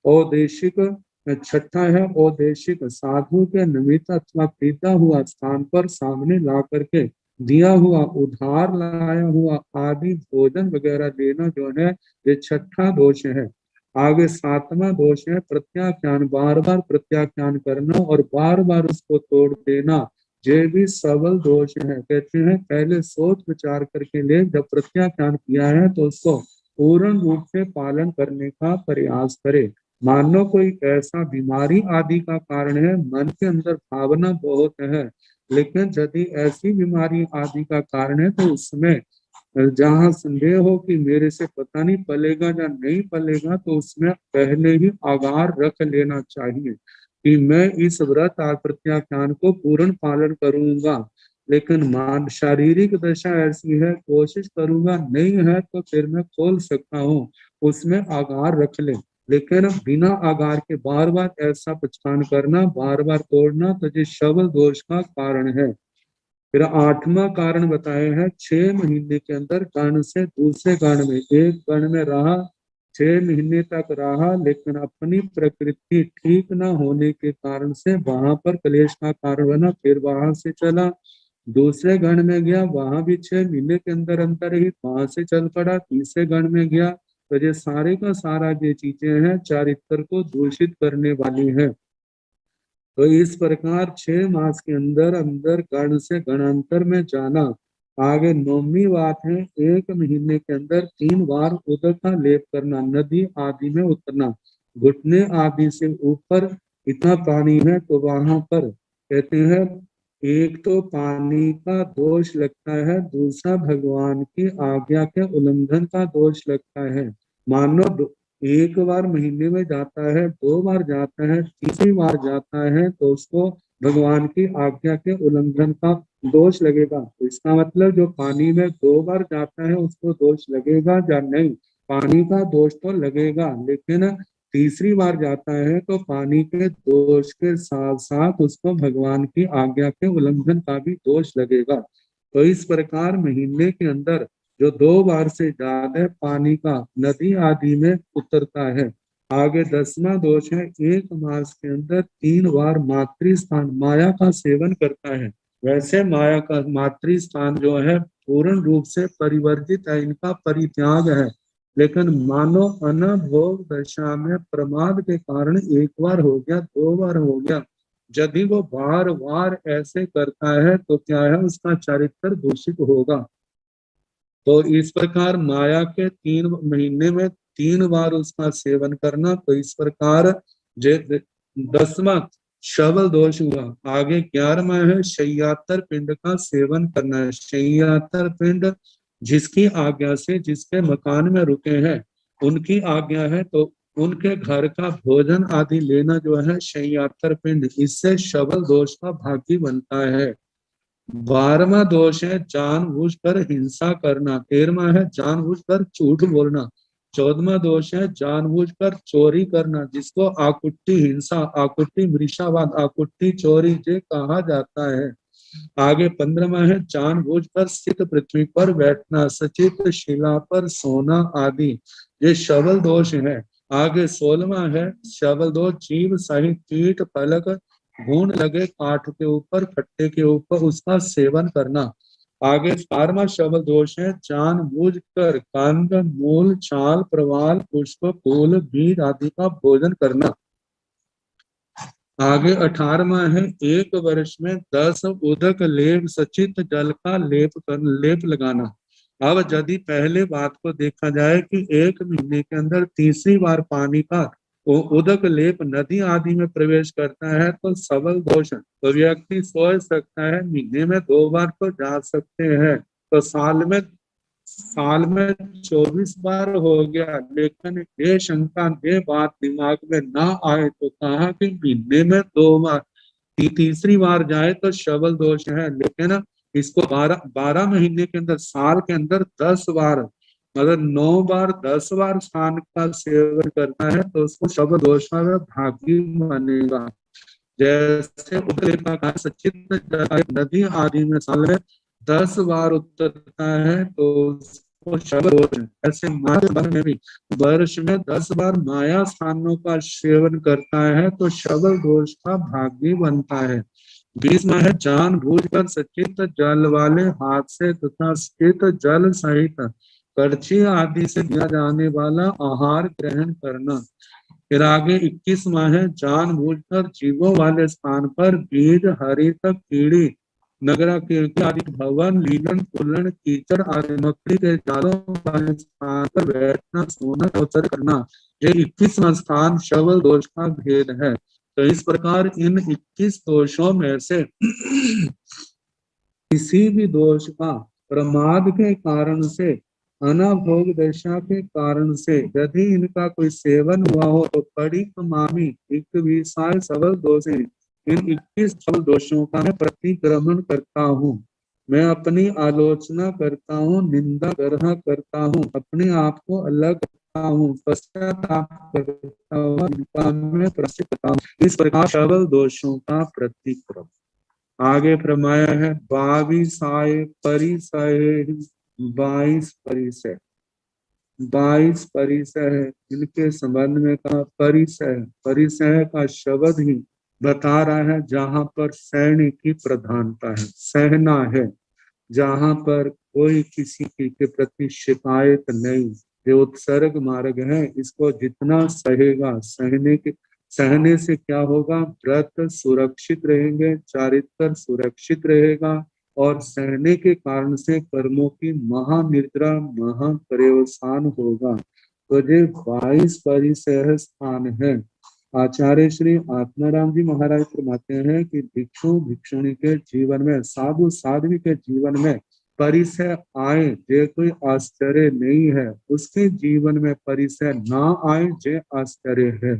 औदेशिक छठा है औदेशिक, साधु के निमित्त अथवा खरीदा हुआ स्थान पर सामने ला करके दिया हुआ उधार लाया हुआ आदि भोजन वगैरह लेना जो है ये छठा दोष है। आगे सातवां दोष है प्रत्याख्यान, बार बार प्रत्याख्यान करना और बार बार उसको तोड़ देना, ये भी सबल दोष है। कहते हैं पहले सोच विचार करके ले, जब प्रत्याख्यान किया है तो उसको पूर्ण रूप से पालन करने का प्रयास करे। मान लो कोई ऐसा बीमारी आदि का कारण है, मन के अंदर भावना बहुत है, लेकिन यदि ऐसी बीमारी आदि का कारण है तो उसमें जहाँ संदेह हो कि मेरे से पता नहीं पलेगा या नहीं पलेगा, तो उसमें पहले ही आगार रख लेना चाहिए कि मैं इस व्रत प्रत्याख्यान को पूर्ण पालन करूंगा। लेकिन मान शारीरिक दशा ऐसी है, कोशिश करूंगा, नहीं है तो फिर मैं खोल सकता हूँ, उसमें आगार रख ले। लेकिन बिना आगार के बार बार ऐसा पहचान करना, बार बार तोड़ना, तो ये शबल दोष का कारण है। फिर आठवां कारण बताए हैं, 6 महीने के अंदर गण से दूसरे गण में, एक गण में रहा 6 महीने तक रहा, लेकिन अपनी प्रकृति ठीक न होने के कारण से वहां पर क्लेश का कारण बना, फिर वहां से चला दूसरे गण में गया, वहां भी 6 महीने के अंदर अंतर ही वहां से चल पड़ा, तीसरे गण में गया। तो ये सारे का सारा ये चीजें हैं चारित्र को दूषित करने वाली है। तो इस प्रकार 6 मास के अंदर अंदर गण से गणांतर में जाना। आगे 9वीं बात है, 1 महीने के अंदर 3 बार उदक का लेप करना, नदी आदि में उतरना, घुटने आदि से ऊपर इतना पानी है तो वहां पर कहते हैं एक तो पानी का दोष लगता है, दूसरा भगवान की आज्ञा के उल्लंघन का दोष लगता है। मानो एक बार महीने में जाता है, 2 बार जाता है, तीसरी बार जाता है तो उसको भगवान की आज्ञा के उल्लंघन का दोष लगेगा। तो इसका मतलब जो पानी में 2 बार जाता है उसको दोष लगेगा या नहीं? पानी का दोष तो लगेगा, लेकिन तीसरी बार जाता है तो पानी के दोष के साथ साथ उसको भगवान की आज्ञा के उल्लंघन का भी दोष लगेगा। तो इस प्रकार महीने के अंदर जो 2 बार से ज्यादा पानी का नदी आदि में उतरता है। आगे 10वां दोष है, 1 मास के अंदर 3 बार मातृ स्थान माया का सेवन करता है। वैसे माया का मातृ स्थान जो है पूर्ण रूप से परिवर्जित है, इनका परित्याग है, लेकिन मानो अनभोग दशा में प्रमाद के कारण 1 बार हो गया, 2 बार हो गया, यदि वो बार बार ऐसे करता है तो क्या है, उसका चरित्र दूषित होगा। तो इस प्रकार माया के 3 महीने में 3 बार उसका सेवन करना, तो इस प्रकार 10वां शबल दोष हुआ। आगे 11वां है शय्यातर पिंड का सेवन करना है। शय्यातर पिंड जिसकी आज्ञा से जिसके मकान में रुके हैं उनकी आज्ञा है, तो उनके घर का भोजन आदि लेना जो है शय्यातर पिंड, इससे शबल दोष का भागी बनता है। 12वां दोष है जानबूझकर हिंसा करना। 13वां है जानबूझकर झूठ बोलना। 14वां दोष है जानबूझकर चोरी करना, जिसको आकुट्टी हिंसा, आकुट्टी मृषावाद, आकुट्टी चोरी ये कहा जाता है। आगे 15वां है जानबूझकर स्थित पृथ्वी पर बैठना, सचित शिला पर सोना आदि, ये शबल दोष है। आगे 16वां है शबल दोष जीव सहित कीट फलक घून लगे काठ के ऊपर खट्टे के ऊपर उसका सेवन करना। आगे 17वां शबल दोष है जानबूझकर कंद मूल छाल प्रवाल पुष्प फूल बीज आदि का भोजन करना। आगे 18वां है 1 वर्ष में 10 उदक लेप सचित जल का लेप लगाना। अब यदि पहले बात को देखा जाए कि 1 महीने के अंदर तीसरी बार पानी का उदक लेप नदी आदि में प्रवेश करता है तो सबल दोष है। तो व्यक्ति सोच सकता है महीने में 2 बार तो जा सकते हैं, तो साल में 24 बार हो गया। लेकिन ये शंका, ये बात दिमाग में ना आए तो कहा कि महीने में 2 बार, तीसरी बार जाए तो शबल दोष है। लेकिन इसको 12 महीने के अंदर, साल के अंदर 10 बार, अगर 9 बार 10 बार स्नान का सेवन करता है तो उसको शबल दोष का भागी बनेगा। जैसे सचित नदी आदि में साल में 10 बार उतरता है तो उसको शबल दोष है। ऐसे में भी वर्ष में 10 बार माया स्थानों का सेवन करता है तो शबल दोष का भागी बनता है। 20 है जानबूझकर सचित जल वाले हाथ से तथा स्थित जल सहित करछी आदि से दिया जाने वाला आहार ग्रहण करना। फिर आगे 21 है जानबूझकर जीवों वाले स्थान पर बीज हरित कीड़ी नगरा कीर्ति आदि भवन लीलन कुलन कीचड़ आदि मकड़ी के जालों वाले स्थान पर बैठना सोना अवसर करना। ये 21वां स्थान शबल दोष का भेद है। तो इस प्रकार इन 21 दोषों में से किसी भी दोष का प्रमाद के कारण से, अनाभोग दशा के कारण से यदि इनका कोई सेवन हुआ हो तो परिक्रमामी 21 सबल दोष है। इन 21 सबल दोषों का मैं प्रतिक्रमण करता हूँ, मैं अपनी आलोचना करता हूँ, निंदा ग्रहण करता हूँ, अपने आप को अलग करता हूँ, पश्चाताप करता हूँ, करता हूँ। इस प्रकार सबल दोषों का प्रतिक्रमण। आगे फरमाया है 22 परिसय 22 परिसय 22 परिसय है। इनके संबंध में कहा परिसय, परिसय का शब्द ही बता रहा है जहां पर सैन्य की प्रधानता है, सहना है, जहां पर कोई किसी के प्रति शिकायत नहीं। जो उत्सर्ग मार्ग है इसको जितना सहेगा, सहने से क्या होगा, व्रत सुरक्षित रहेंगे, चारित्र सुरक्षित रहेगा और सहने के कारण से कर्मों की महानिद्रा महापर्यवसान होगा। तो ये 22 परिसय स्थान है। आचार्य श्री आत्माराम जी महाराज फरमाते हैं कि भिक्षु भिक्षुणी के जीवन में, साधु साध्वी के जीवन में परिसय आए ये कोई आश्चर्य नहीं है, उसके जीवन में परिसय ना आए ये आश्चर्य है।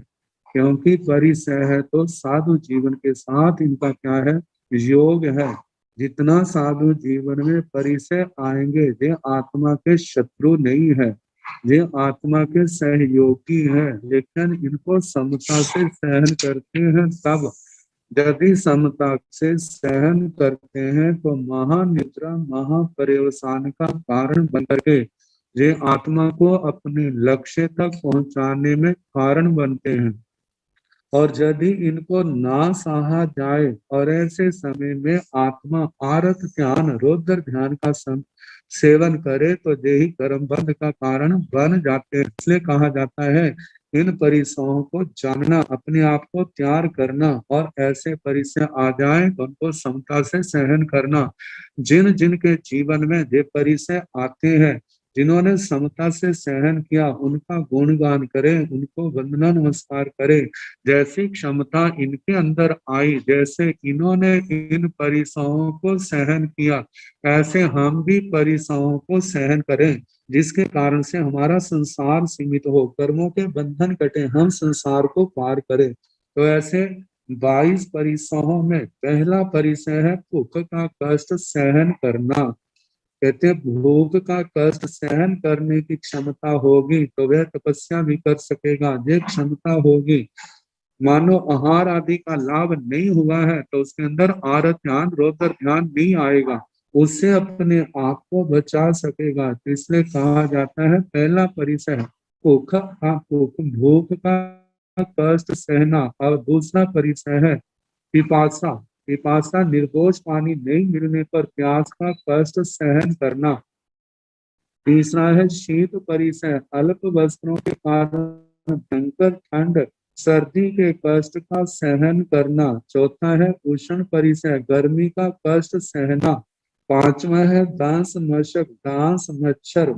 क्योंकि परिसय है तो साधु जीवन के साथ इनका क्या है, योग है। जितना साधु जीवन में परिसय आएंगे ये आत्मा के शत्रु नहीं है, ये आत्मा के सहयोगी है। लेकिन इनको समता से सहन करते हैं तब, यदि समता से सहन करते हैं तो महानिद्रा महापर्यवसान का कारण बन करके ये आत्मा को अपने लक्ष्य तक पहुंचाने में कारण बनते हैं। और यदि इनको ना सहा जाए और ऐसे समय में आत्मा आरत ध्यान रौद्र ध्यान का सेवन करे तो यही कर्म बंध का कारण बन जाते हैं। इसलिए कहा जाता है इन परिसयों को जानना, अपने आप को तैयार करना और ऐसे परिसय आ जाए तो उनको समता से सहन करना। जिन जिन के जीवन में ये परिसय आते हैं, जिन्होंने समता से सहन किया, उनका गुणगान करें, उनको वंदना नमस्कार करें। जैसी क्षमता इनके अंदर आई, जैसे इन्होंने इन परिसयों को सहन किया, ऐसे हम भी परिसयों को सहन करें, जिसके कारण से हमारा संसार सीमित हो, कर्मों के बंधन कटे, हम संसार को पार करें। तो ऐसे 22 परिसयों में पहला परिसय है भूख का कष्ट सहन करना। कहते हैं भूख का कष्ट सहन करने की क्षमता होगी तो वह तपस्या भी कर सकेगा। ये क्षमता होगी, मानो आहार आदि का लाभ नहीं हुआ है तो उसके अंदर आरत ध्यान रौद्र ध्यान नहीं आएगा, उससे अपने आप को बचा सकेगा। तो इसलिए कहा जाता है पहला परिसय भूख का कष्ट सहना। और दूसरा परिसय है पिपासा, पिपासा निर्दोष पानी नहीं मिलने पर प्यास का कष्ट सहन करना। तीसरा है शीत परिसय, अल्प वस्त्रों के कारण भयंकर ठंड सर्दी के कष्ट का सहन करना। चौथा है उष्ण परिसय, गर्मी का कष्ट सहना। पांचवा है डांस, मशक, डांस, मच्छर,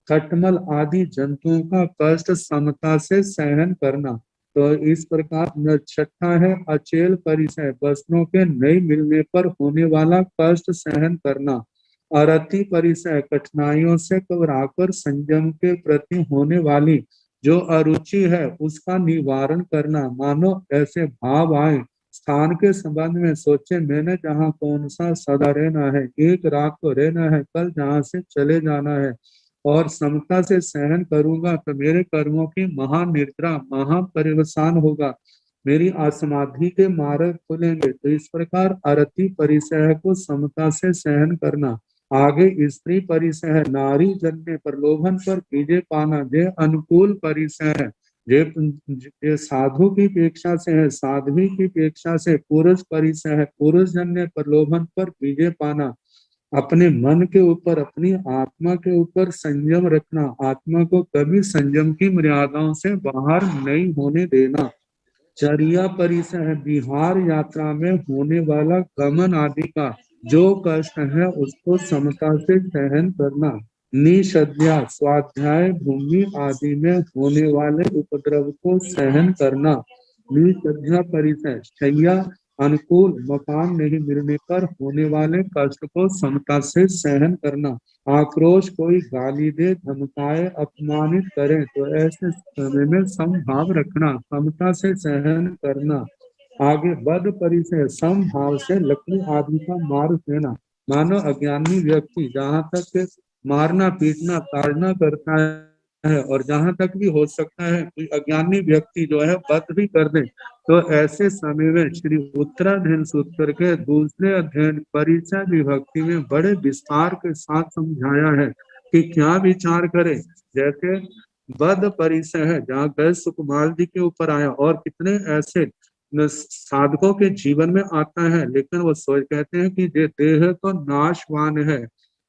खटमल आदि जंतुओं का कष्ट समता से सहन करना। तो इस प्रकार छठा है अचेल परिचय, वस्त्रों के नहीं मिलने पर होने वाला कष्ट सहन करना। अरति परिचय, कठिनाइयों से घबराकर संयम के प्रति होने वाली जो अरुचि है उसका निवारण करना। मानो ऐसे भाव आए, स्थान के संबंध में सोचे, मैंने जहाँ कौन सा सदा रहना है, एक रात को रहना है, कल जहाँ से चले जाना है, और समता से सहन करूंगा तो मेरे कर्मों की महानिद्रा महापरिवसान होगा, मेरी असमाधि के मार्ग खुलेंगे। तो इस प्रकार अरति परिचय को समता से सहन करना। आगे स्त्री परिचय है, नारी जन्य प्रलोभन पर कीजे पाना, जे अनुकूल परिचय है, जे साधु की अपेक्षा से है, साध्वी की अपेक्षा से पुरुष परिचय है, पुरुष जन्य प्रलोभन पर कीजे पाना। अपने मन के ऊपर, अपनी आत्मा के ऊपर संयम रखना, आत्मा को कभी संयम की मर्यादाओं से बाहर नहीं होने देना। चर्या परिचय है, बिहार यात्रा में होने वाला गमन आदि का जो कष्ट है उसको समता से सहन करना। निषद्या, स्वाध्याय भूमि आदि में होने वाले उपद्रव को सहन करना। निषद्या परिचय, शैया अनुकूल मकान नहीं मिलने पर होने वाले कष्ट को समता से सहन करना। आक्रोश, कोई गाली दे, धमकाए, अपमानित करे तो ऐसे समय में समभाव रखना, समता से सहन करना। आगे बद परिचय, समभाव से लकड़ी आदि का मार देना। मानो अज्ञानी व्यक्ति जहाँ तक मारना पीटना ताड़ना करता है और जहाँ तक भी हो सकता है कोई अज्ञानी व्यक्ति जो है वध भी कर दे, तो ऐसे समय में श्री उत्तराधीन सूत्र के दूसरे अध्ययन परिचय विभक्ति में बड़े विस्तार के साथ समझाया है कि क्या विचार करे। जैसे बद परिचय है, जहाँ गए सुकुमार जी के ऊपर आया, और कितने ऐसे साधकों के जीवन में आता है, लेकिन वो सोच कहते हैं कि ये देह तो नाशवान है,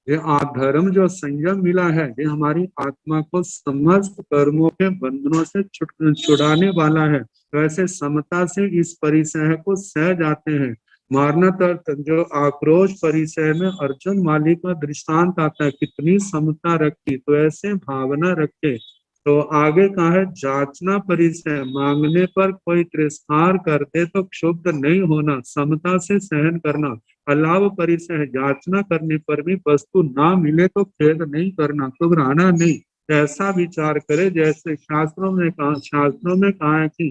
ये अधर्म जो संयम मिला है ये हमारी आत्मा को समस्त कर्मों के बंधनों से छुड़ाने वाला है। वैसे समता से इस परिचय को सह जाते हैं। मारना तर्थ जो आक्रोश परिचय में अर्जुन माली का दृष्टांत आता है, कितनी समता रखी, तो ऐसे भावना रखे। तो आगे कहा है जाचना परिचय, मांगने पर कोई तिरस्कार करते तो क्षुब्ध नहीं होना, समता से सहन करना। अलाव परिचय है, याचना करने पर भी वस्तु ना मिले तो खेद नहीं करना, घबराना नहीं, ऐसा विचार करे जैसे शास्त्रों में कहा है कि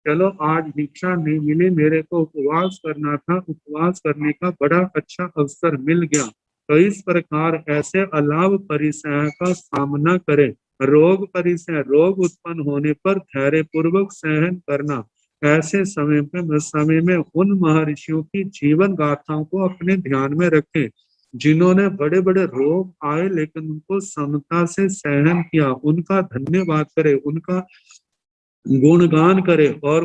चलो आज भिक्षा नहीं मिली, मेरे को उपवास करना था, उपवास करने का बड़ा अच्छा अवसर मिल गया। तो इस प्रकार ऐसे अलाव परिचय का सामना करे। रोग परिचय, रोग उत्पन्न होने पर धैर्य पूर्वक सहन करना। ऐसे समय में उन महर्षियों की जीवन गाथाओं को अपने ध्यान में रखें जिन्होंने बड़े बड़े रोग आए लेकिन उनको समता से सहन किया, उनका धन्यवाद करे, उनका गुणगान करे और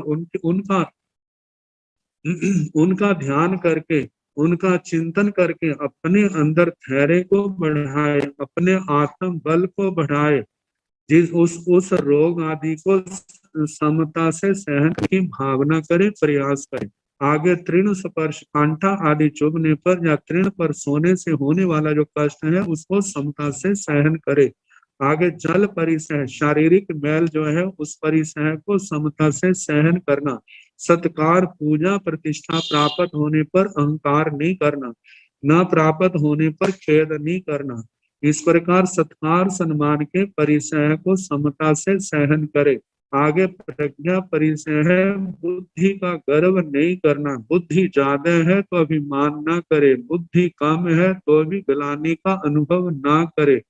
उनका ध्यान करके, उनका चिंतन करके अपने अंदर धैर्य को बढ़ाए, अपने आत्म बल को बढ़ाए, जिस उस रोग आदि को समता से सहन की भावना करे, प्रयास करे। आगे तृण स्पर्श, कांटा आदि चुभने पर या तृण पर सोने से होने वाला जो कष्ट है उसको समता से सहन करे। आगे जल परिचय, शारीरिक मैल जो है उस परिचय को समता से सहन करना। सत्कार, पूजा प्रतिष्ठा प्राप्त होने पर अहंकार नहीं करना, न प्राप्त होने पर खेद नहीं करना। इस प्रकार सत्कार सम्मान के परिचय को समता से सहन करे। आगे प्रज्ञा परिचय है, बुद्धि का गर्व नहीं करना, बुद्धि ज्यादा है तो अभिमान ना करे, बुद्धि कम है तो भी गलाने का अनुभव ना करे।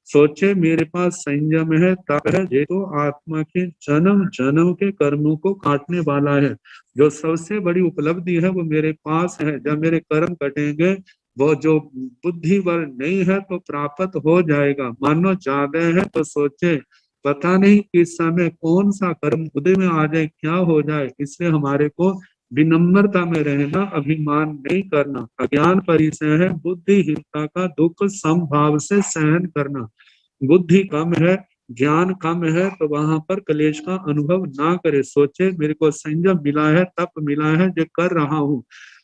सोचे मेरे पास संयम है, तब है ये तो आत्मा के जन्म जन्म के कर्मों को काटने वाला है। जो सबसे बड़ी उपलब्धि है वो मेरे पास है। जब मेरे कर्म कटेंगे, वो जो बुद्धि बल नहीं है तो प्राप्त हो जाएगा। मानो ज्यादा है तो सोचे पता नहीं किस समय कौन सा कर्म उदय में आ जाए, क्या हो जाए, इसलिए हमारे को विनम्रता में रहना, अभिमान नहीं करना। अज्ञान परिचय है, बुद्धिहीनता का दुख समभाव से सहन करना। बुद्धि कम है, ज्ञान कम है तो वहां पर क्लेश का अनुभव ना करे। सोचे मेरे को संयम मिला है, तप मिला है, जो कर रहा हूँ,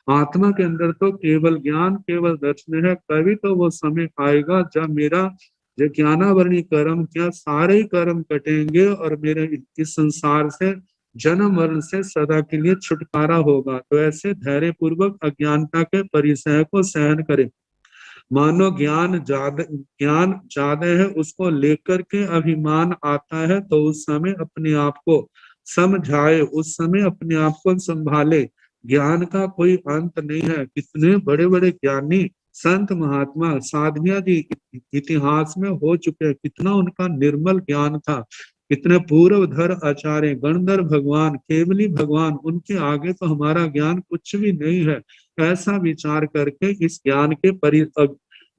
आत्मा के अंदर तो केवल ज्ञान, केवल दर्शन है। कभी तो वो समय आएगा जब मेरा जो ज्ञानावरणी कर्म, क्या सारे ही कर्म कटेंगे और मेरे इस संसार से, जन्म मरण से सदा के लिए छुटकारा होगा। तो ऐसे धैर्य पूर्वक अज्ञानता के परिचय को सहन करें। मानो ज्ञान ज्यादा है, उसको लेकर के अभिमान आता है, तो उस समय अपने आप को समझाए, उस समय अपने आप को संभाले। ज्ञान का कोई अंत नहीं है। कितने बड़े बड़े ज्ञानी संत महात्मा साधुआ जी इतिहास में हो चुके हैं, कितना उनका निर्मल ज्ञान था। कितने पूर्वधर आचार्य, गणधर भगवान, केवली भगवान, उनके आगे तो हमारा ज्ञान कुछ भी नहीं है। ऐसा विचार करके इस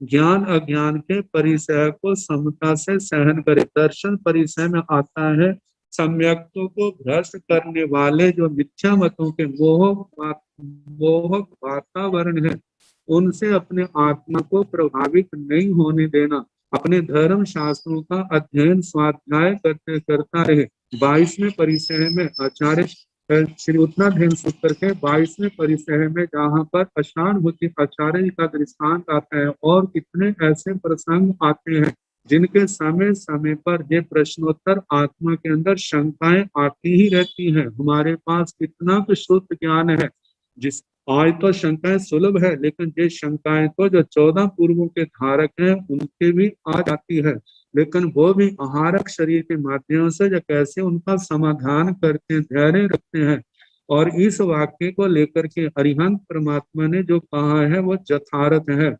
ज्ञान अज्ञान के परिचय को समता से सहन करे। दर्शन परिचय में आता है सम्यक्तों को भ्रष्ट करने वाले जो मिथ्या मतों के मोहक वातावरण है, उनसे अपने आत्मा को प्रभावित नहीं होने देना। अपने धर्म शास्त्रों का अध्ययन स्वाध्याय करते करता रहे। 22वें परिचय में आचार्य श्री उत्तराधीन सूत्र के 22वें परिचय में जहाँ पर अषाढ़भूति आचार्य जी का दृष्टांत आता है, और कितने ऐसे प्रसंग आते हैं जिनके समय समय पर ये प्रश्नोत्तर आत्मा के अंदर शंकाएं आती ही रहती हैं। हमारे पास कितना शुद्ध ज्ञान है, जिस आज तो शंकाएं सुलभ है, लेकिन ये शंकाएं तो जो 14 पूर्वों के धारक हैं उनके भी आ जाती है, लेकिन वो भी आहारक शरीर के माध्यम से जो कैसे उनका समाधान करते हैं, धैर्य रखते हैं। और इस वाक्य को लेकर के अरिहंत परमात्मा ने जो कहा है वो यथार्थ है।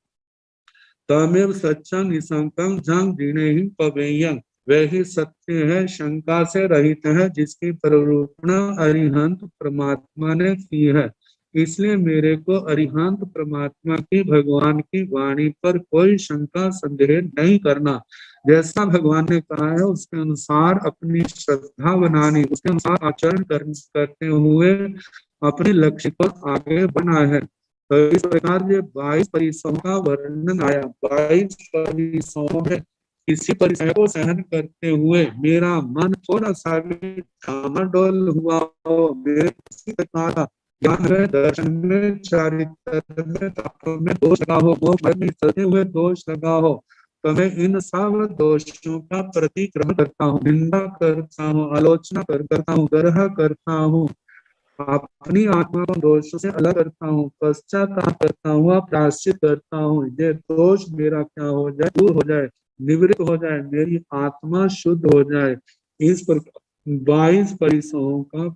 तमेव सच्चम निशंकम जंग जिणे ही पवेयं, वही सत्य है, शंका से रहित है, जिसकी प्ररूपणा अरिहंत परमात्मा ने की है। इसलिए मेरे को अरिहंत परमात्मा की, भगवान की वाणी पर कोई शंका संदेह नहीं करना। जैसा भगवान ने कहा है उसके अनुसार अपनी श्रद्धा बनानी, उसके अनुसार आचरण करते हुए अपने लक्ष्य को आगे बढ़ना है। तो इस प्रकार ये 22 परिसरों का वर्णन आया। 22 परिसरों में किसी परिचय को सहन करते हुए मेरा मन थोड़ा सा भी डामाडोल हुआ हो, मेरे किसी प्रकार का ज्ञान में, दर्शन में, चारित्र में, तत्व में दोष लगा हो, वो में चलते हुए दोष लगा हो, तो मैं इन सब दोषों का प्रतिक्रमण करता हूँ, निंदा करता हूँ, आलोचना करता हूँ, गर्ह करता हूँ, अपनी आत्मा को दोषों से अलग करता हूँ, पश्चाताप करता हूँ, प्रायश्चित करता हूँ। ये दोष मेरा क्या हो जाए, दूर हो जाए, निवृत्त हो जाए, मेरी आत्मा शुद्ध हो जाए। इस पर 22 परिसरों का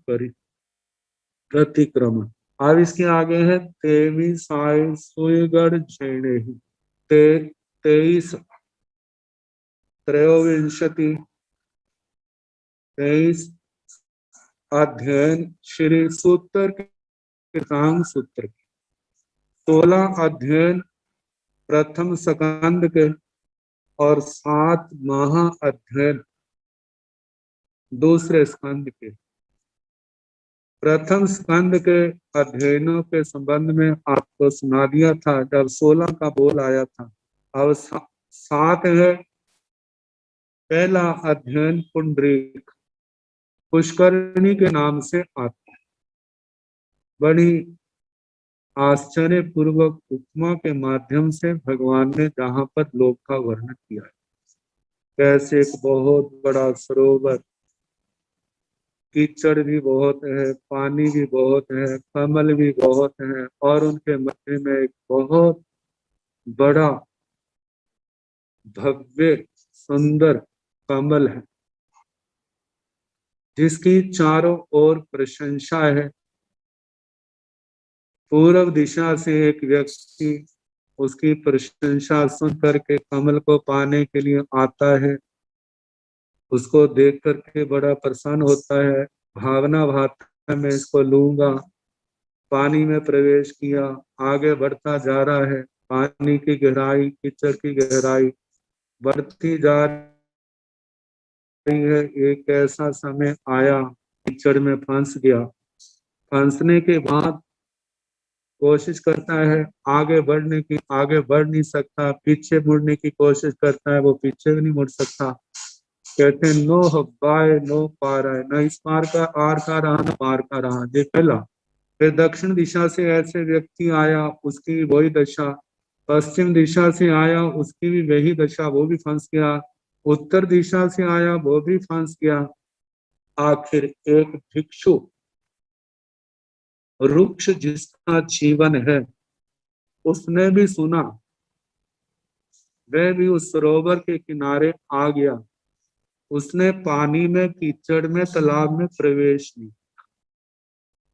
प्रतिक्रमण। अब इसके आगे है 23 सुयगढ़ झेणे, 23 त्रयोविंशति 23 अध्ययन श्री सूत्र कृतांग सूत्र, 16 अध्ययन प्रथम स्कंद के और 7 महा अध्ययन दूसरे स्कंद के। प्रथम स्कंद के अध्ययनों के संबंध में आपको सुना दिया था जब 16 का बोल आया था। अब 7 है। पहला अध्ययन पुंडरीक पुष्करणी के नाम से आता है। बड़ी आश्चर्य पूर्वक उपमा के माध्यम से भगवान ने जहाँ पर लोक का वर्णन किया है, कैसे एक बहुत बड़ा सरोवर, कीचड़ भी बहुत है, पानी भी बहुत है, कमल भी बहुत है, और उनके मध्य में एक बहुत बड़ा भव्य सुंदर कमल है जिसकी चारों ओर प्रशंसा है। पूर्व दिशा से एक व्यक्ति उसकी प्रशंसा सुन करके कमल को पाने के लिए आता है, उसको देख करके बड़ा प्रसन्न होता है, भावना भाता मैं इसको लूंगा। पानी में प्रवेश किया, आगे बढ़ता जा रहा है, पानी की गहराई, कीचड़ की गहराई बढ़ती जा रही है। एक ऐसा समय आया, कीचड़ में फंस गया। फंसने के बाद कोशिश करता है आगे बढ़ने की, आगे बढ़ नहीं सकता, पीछे मुड़ने की कोशिश करता है, वो पीछे भी नहीं मुड़ सकता। कहते हैं नो बाय नो पार है, न इस पार का आर का रहा, न पार का रहा। ये पहला। फिर दक्षिण दिशा से ऐसे व्यक्ति आया, उसकी भी वही दशा। पश्चिम दिशा से आया, उसकी भी वही दशा, वो भी फंस गया। उत्तर दिशा से आया, वो भी फंस गया। आखिर एक भिक्षु, वृक्ष जिसका जीवन है, उसने भी सुना, वह भी उस सरोवर के किनारे आ गया। उसने पानी में, कीचड़ में, तालाब में प्रवेश नहीं,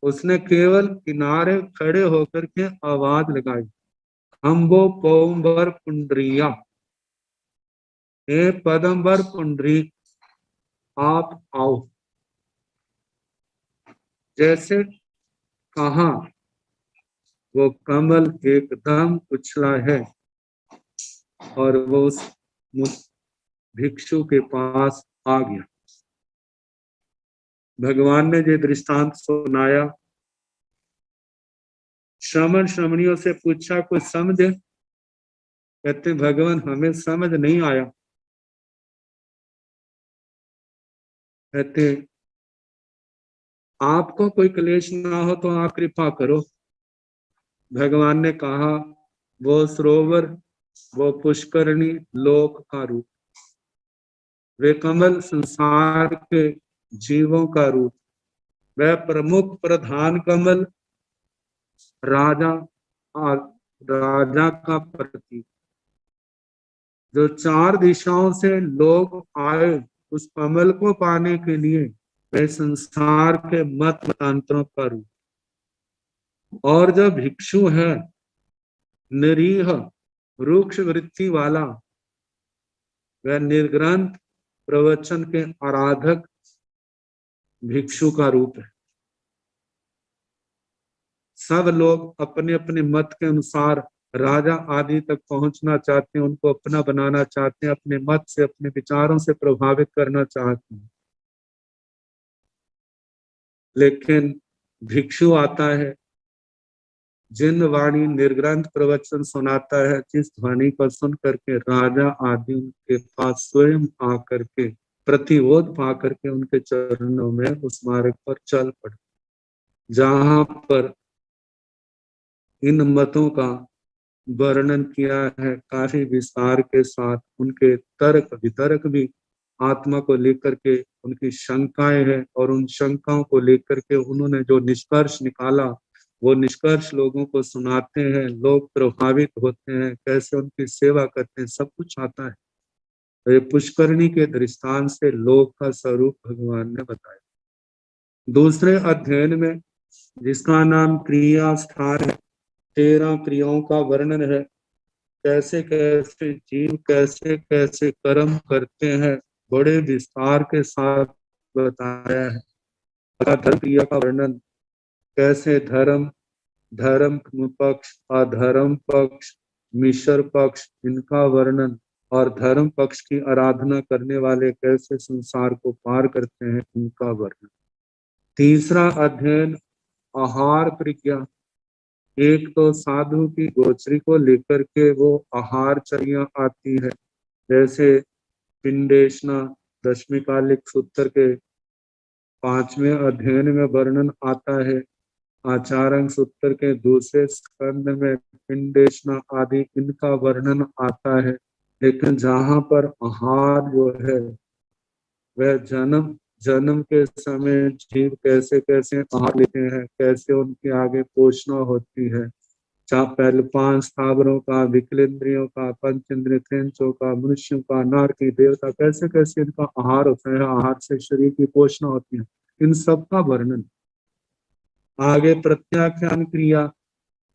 उसने केवल किनारे खड़े होकर के आवाज लगाई, अम्बो पौंबर पुंडरिया, हे पदम्बर पुंडरी, आप आओ। जैसे कहा, वो कमल एकदम उछला है और वो उस भिक्षु के पास आ गया। भगवान ने ये दृष्टांत सुनाया। श्रमण श्रमणियों से पूछा, कुछ समझे? कहते भगवान हमें समझ नहीं आया। कहते आपको कोई क्लेश ना हो तो आप कृपा करो। भगवान ने कहा, वो सरोवर, वो पुष्करणी लोक का रूप, वे कमल संसार के जीवों का रूप, वह प्रमुख प्रधान कमल राजा और राजा का प्रतीक, जो चार दिशाओं से लोग आए उस कमल को पाने के लिए, वह संसार के मत मतांतरों का रूप। और जो भिक्षु है, निरीह वृक्ष वृत्ति वाला, वह निर्ग्रंथ प्रवचन के आराधक भिक्षु का रूप है। सब लोग अपने अपने मत के अनुसार राजा आदि तक पहुंचना चाहते हैं, उनको अपना बनाना चाहते हैं, अपने मत से, अपने विचारों से प्रभावित करना चाहते हैं। लेकिन भिक्षु आता है, जिन वाणी निर्ग्रंथ प्रवचन सुनाता है, जिस ध्वनि को सुन करके राजा आदि उनके पास स्वयं आकर के प्रतिबोध पा करके उनके चरणों में उस मार्ग पर चल पड़े। जहां पर इन मतों का वर्णन किया है काफी विस्तार के साथ, उनके तर्क वितर्क भी आत्मा को लेकर के उनकी शंकाएं हैं, और उन शंकाओं को लेकर के उन्होंने जो निष्कर्ष निकाला, वो निष्कर्ष लोगों को सुनाते हैं, लोग प्रभावित होते हैं, कैसे उनकी सेवा करते हैं, सब कुछ आता है। तो ये पुष्करणी के दृष्टांत से लोक का स्वरूप भगवान ने बताया। दूसरे अध्ययन में, जिसका नाम क्रिया स्थान है, 13 क्रियाओं का वर्णन है, कैसे कैसे जीव कैसे कैसे कर्म करते हैं, बड़े विस्तार के साथ बताया है। धर्म क्रिया का वर्णन, कैसे धर्म, धर्म पक्ष, अधर्म पक्ष, मिश्र पक्ष, इनका वर्णन, और धर्म पक्ष की आराधना करने वाले कैसे संसार को पार करते हैं, इनका वर्णन। तीसरा अध्ययन आहार प्रज्ञा, एक तो साधु की गोचरी को लेकर के वो आहारचर्या आती है, जैसे पिंडेशना दशमिकालिक सूत्र के 5वें अध्ययन में वर्णन आता है। आचारंग सूत्र के दूसरे स्कंद में पिंडेशना आदि इनका वर्णन आता है। लेकिन जहाँ पर आहार जो है, वह जन्म के समय जीव कैसे कैसे आहार लेते हैं, कैसे उनकी आगे पोषणा होती है, चाहे पहले 5 स्थावरों का, विकलेंद्रियों का, पंच इंद्रियों का, मनुष्यों का, नर की, देवता, कैसे कैसे इनका आहार होता है, आहार से शरीर की पोषणा होती है, इन सब का वर्णन। आगे प्रत्याख्यान क्रिया,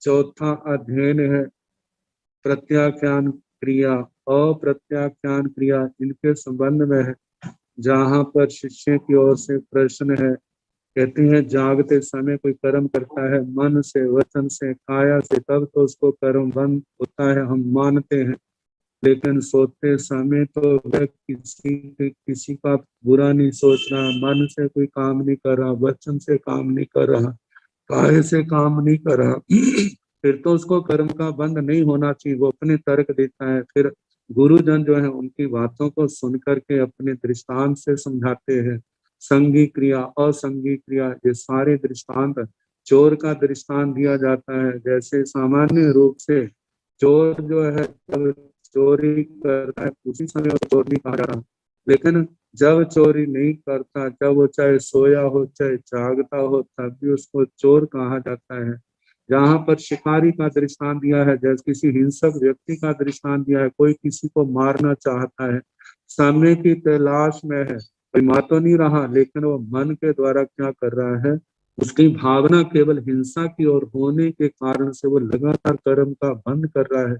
चौथा अध्ययन है। प्रत्याख्यान क्रिया, अप्रत्याख्यान क्रिया, इनके संबंध में है। जहाँ पर शिष्य की ओर से प्रश्न है, कहते हैं जागते समय कोई कर्म करता है मन से, वचन से, काया से, तब तो उसको कर्म बंद होता है, हम मानते हैं। लेकिन सोते समय तो वह किसी का बुरा नहीं सोच रहा, मन से कोई काम नहीं कर रहा, वचन से काम नहीं कर रहा, काय से काम नहीं कर रहा, फिर तो उसको कर्म का बंध नहीं होना चाहिए। वो अपने तर्क देता है। फिर गुरुजन जो है उनकी बातों को सुन करके अपने दृष्टांत से समझाते हैं। संगी क्रिया, असंगी क्रिया, ये सारे दृष्टांत चोर का दृष्टांत दिया जाता है। जैसे सामान्य रूप से चोर जो है जब चोरी करता है उसी समय वो चोर नहीं कहा जाता, लेकिन जब चोरी नहीं करता, जब वो चाहे सोया हो चाहे जागता हो, तब भी उसको चोर कहा जाता है। जहाँ पर शिकारी का दृष्टांत दिया है, जैसे किसी हिंसक व्यक्ति का दृष्टांत दिया है, कोई किसी को मारना चाहता है, सामने की तलाश में है, कोई मार तो नहीं रहा, लेकिन वो मन के द्वारा क्या कर रहा है, उसकी भावना केवल हिंसा की ओर होने के कारण से वो लगातार कर्म का बंध कर रहा है।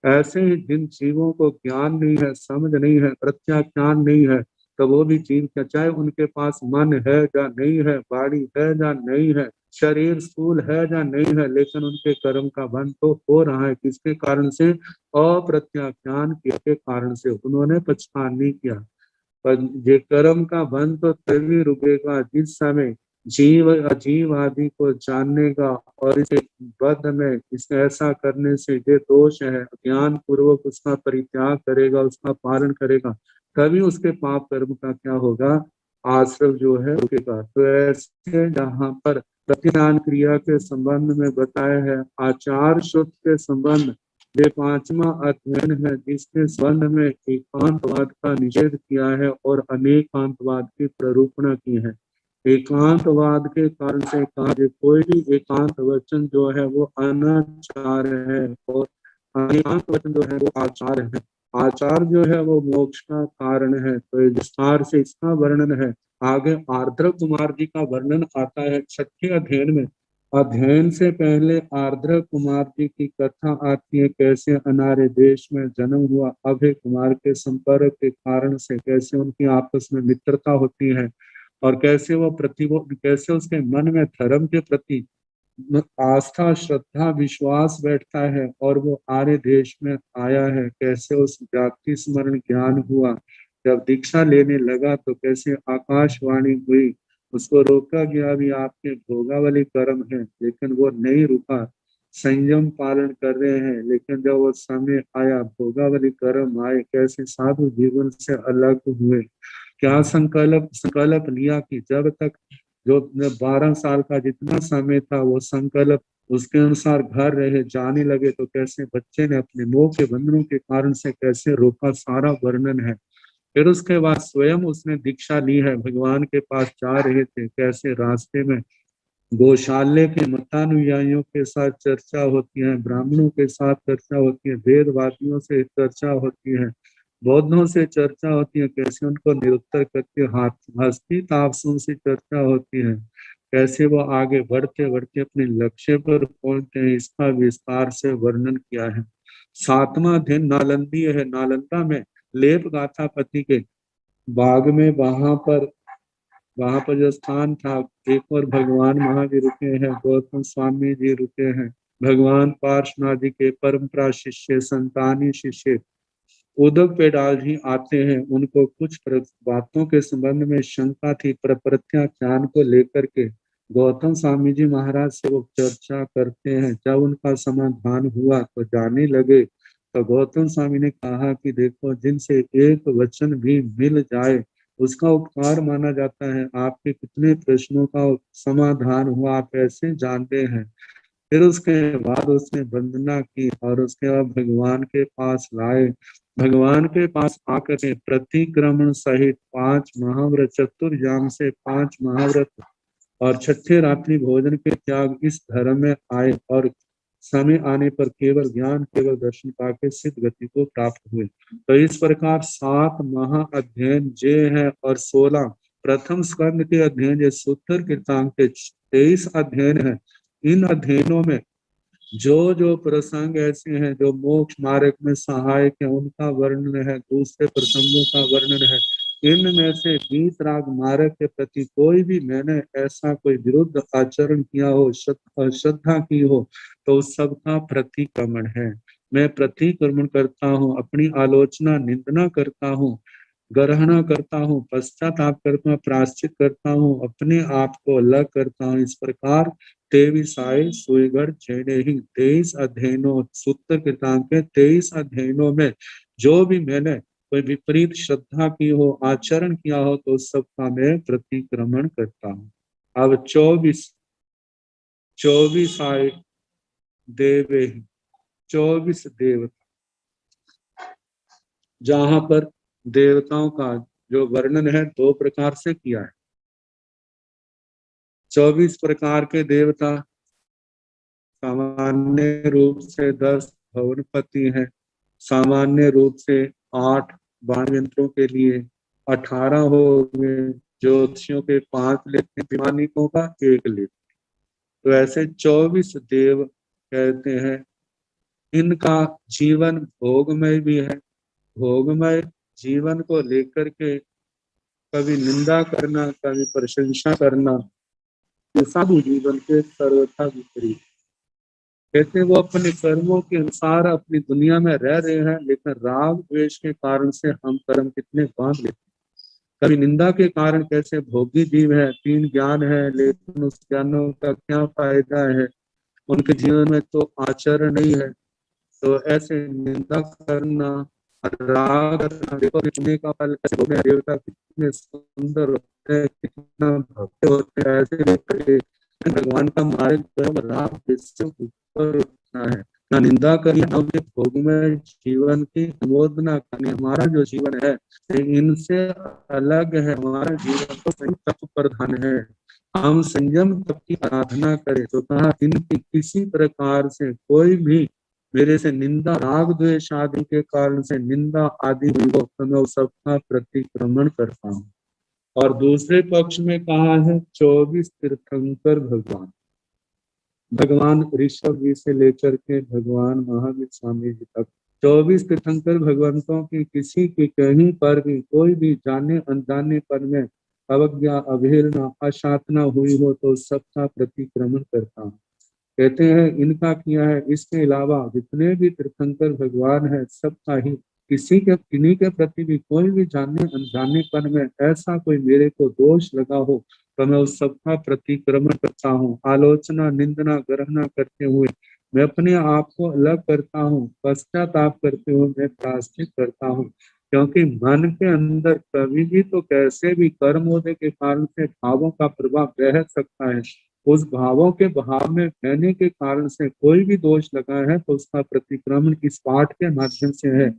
ऐसे ही जिन जीवों को ज्ञान नहीं है, समझ नहीं है, प्रत्याख्यान नहीं है, तो वो भी जीव क्या, चाहे उनके पास मन है या नहीं है, बाड़ी है या नहीं है, शरीर स्थूल है या नहीं है, लेकिन उनके कर्म का बंध तो हो रहा है। किसके कारण से? अप्रत्याख्यान के कारण से। उन्होंने पक्षपात नहीं किया, पर ये कर्म का बंध तो तभी रुकेगा जिस समय जीव अजीव आदि को जानने का और इसे बद्ध में इसे ऐसा करने से ये दोष है, ज्ञान पूर्वक उसका परित्याग करेगा, उसका पालन करेगा, तभी उसके पाप कर्म का क्या होगा, आश्रव जो है रुकेगा। तो ऐसे जहाँ पर प्रतिदान क्रिया के संबंध में बताया है, आचार शुद्ध के संबंध ये पांचवा अध्ययन है, जिसके संबंध में एकांतवाद का निषेध किया है और अनेकांतवाद की प्ररूपणा की है। एकांतवाद के कारण से कहा कि कोई भी एकांत वचन जो है वो अनाचार है और अनेकांत वचन जो है वो आचार है। आचार जो है वो मोक्ष का कारण है। तो विस्तार से इसका वर्णन है। आगे आर्द्र कुमार जी का वर्णन आता है 6ठे अध्ययन में। अध्ययन से पहले आर्द्र कुमार जी की कथा आती है, कैसे अनार्य देश में जन्म हुआ, अभय कुमार के संपर्क के कारण से कैसे उनकी आपस में मित्रता होती है और कैसे कैसे उसके मन में धर्म के प्रति आस्था, श्रद्धा, विश्वास बैठता है और वो आर्य देश में आया है। कैसे उस जाति स्मरण ज्ञान हुआ, जब दीक्षा लेने लगा तो कैसे आकाशवाणी हुई, उसको रोका गया भी आपके भोगावली कर्म है, लेकिन वो नहीं रुका, संयम पालन कर रहे हैं। लेकिन जब वो समय आया, भोगावली कर्म आए, कैसे साधु जीवन से अलग हुए, क्या संकल्प लिया कि जब तक जो 12 साल का जितना समय था वो संकल्प उसके अनुसार घर रहे, जाने लगे तो कैसे बच्चे ने अपने मोह के बंधनों के कारण से कैसे रोका, सारा वर्णन है। फिर उसके बाद स्वयं उसने दीक्षा ली है, भगवान के पास जा रहे थे, कैसे रास्ते में गौशाल्य के मतानुयायियों के साथ चर्चा होती है, ब्राह्मणों के साथ चर्चा होती है, वेदवादियों से चर्चा होती है, बौद्धों से चर्चा होती है, कैसे उनको निरुत्तर करके हस्ती तापसों से चर्चा होती है, कैसे वो आगे बढ़ते बढ़ते अपने लक्ष्य पर पहुंचते हैं। इसका विस्तार से वर्णन किया है। 7वां अध्ययन नालंदीय है। नालंदा में लेप गाथा पति के बाग में वहां पर जो स्थान था, एक और भगवान महावीर रुके हैं, गौतम स्वामी जी रुके हैं, भगवान पार्श्वनाथ जी के परंपरा शिष्य संतानी शिष्य उद्धव पेडाल जी आते हैं। उनको कुछ बातों के संबंध में शंका थी, प्रत्याख्यान को लेकर के गौतम स्वामी जी महाराज से वो चर्चा करते हैं। जब उनका समाधान हुआ तो जाने लगे, तो गौतम स्वामी ने कहा कि देखो, जिनसे एक वचन भी मिल जाए उसका उपकार माना जाता है। आपके कितने प्रश्नों का समाधान हुआ आप ऐसे जानते हैं। फिर उसके बाद उसने वंदना की और उसके बाद भगवान के पास लाए। भगवान के पास आकर के प्रतिक्रमण सहित 5 महाव्रत, चतुर्जाम से 5 महाव्रत और 6ठे रात्रि भोजन के त्याग इस धर्म में आए और समय आने पर केवल ज्ञान, केवल दर्शन पाके सिद्ध गति को प्राप्त हुए। तो इस प्रकार 7 महा अध्ययन जे है और 16 प्रथम स्कंद के अध्ययन, ये सूत्र कीर्तांक के 23 अध्ययन है। इन अध्ययनों में जो जो प्रसंग ऐसे हैं जो मोक्ष मार्ग में सहायक है उनका वर्णन है, दूसरे प्रसंगों का वर्णन है। इनमें से वीतराग मार्ग के प्रति कोई भी मैंने ऐसा कोई विरुद्ध आचरण किया हो, श्रद्धा की हो, तो उस सब का प्रतिक्रमण है। मैं प्रतिक्रमण करता हूँ, अपनी आलोचना निंदना करता हूँ, ग्रहणा करता हूँ, पश्चाताप करता हूँ, प्रायश्चित करता हूँ, अपने आप को अलग करता हूँ। इस प्रकार 23 अध्ययनों, सूत्र कीर्तांक के 23 अध्ययनों में जो भी मैंने कोई विपरीत श्रद्धा की हो, आचरण किया हो, तो उस सब का मैं प्रतिक्रमण करता हूँ। अब 24 24 आए देवे, 24 देवता। जहां पर देवताओं का जो वर्णन है 2 प्रकार से किया है। 24 प्रकार के देवता सामान्य रूप से 10 भवनपति हैं, सामान्य रूप से 8 वाणि यंत्रों के लिए, 18 हो गए, ज्योतिषियों के 5 लेते, विमानिकों का 1 लेते। तो ऐसे 24 देव कहते हैं। इनका जीवन भोगमय भी है। भोगमय जीवन को लेकर के कभी निंदा करना, कभी प्रशंसा करना, ये साधु जीवन के सर्वथा विपरीत। कहते हैं वो अपने कर्मों के अनुसार अपनी दुनिया में रह रहे हैं, लेकिन राग द्वेष के कारण से हम कर्म कितने बांध लेते हैं। कभी निंदा के कारण कैसे भोगी जीव है, 3 ज्ञान है, लेकिन उस ज्ञानों का क्या फायदा है, उनके जीवन में तो आचरण नहीं है। तो ऐसे निंदा करना, राग करना, देखो कितने का फल कैसे भोगने, देवता कितने सुंदर होते हैं, कितना भव्य होते हैं, ऐसे भगवान का मार्ग राग से ऊपर उठना है। ना निंदा करनी, ना उनके भोग में जीवन की अनुमोदना करनी। हमारा जो जीवन है इनसे अलग है, हमारा जीवन तो तप प्रधान है। हम संयम तप की आराधना करें। तो कहा इनकी किसी प्रकार से कोई भी मेरे से निंदा, राग द्वेष आदि के कारण से निंदा आदि हुई हो तो मैं उस सबका प्रतिक्रमण करता हूँ। और दूसरे पक्ष में कहा है 24 तीर्थंकर भगवान। भगवान ऋषभ जी से लेकर के भगवान महावीर स्वामी जी तक 24 तीर्थंकर भगवंतों की किसी की कहीं पर भी कोई भी जाने अनजाने पर में अवज्ञा, अवहेलना, अशातना हुई हो तो सबका प्रतिक्रमण करता हूँ। कहते हैं इनका किया है। इसके अलावा जितने भी तीर्थंकर भगवान है सबका ही किन्हीं के प्रति भी कोई भी जाने अनजाने पर में ऐसा कोई मेरे को दोष लगा हो तो मैं उस सबका प्रतिक्रमण करता हूँ। आलोचना, निंदना, ग्रहणा करते हुए मैं अपने आप को अलग करता हूँ। पश्चाताप करते हुए मैं प्रायश्चित करता हूँ। क्योंकि मन के अंदर कभी भी तो कैसे भी कर्म होने के कारण से भावों का प्रभाव रह सकता है। उस भावों के भाव में रहने के कारण से कोई भी दोष लगा है तो उसका प्रतिक्रमण इस पाठ के माध्यम से है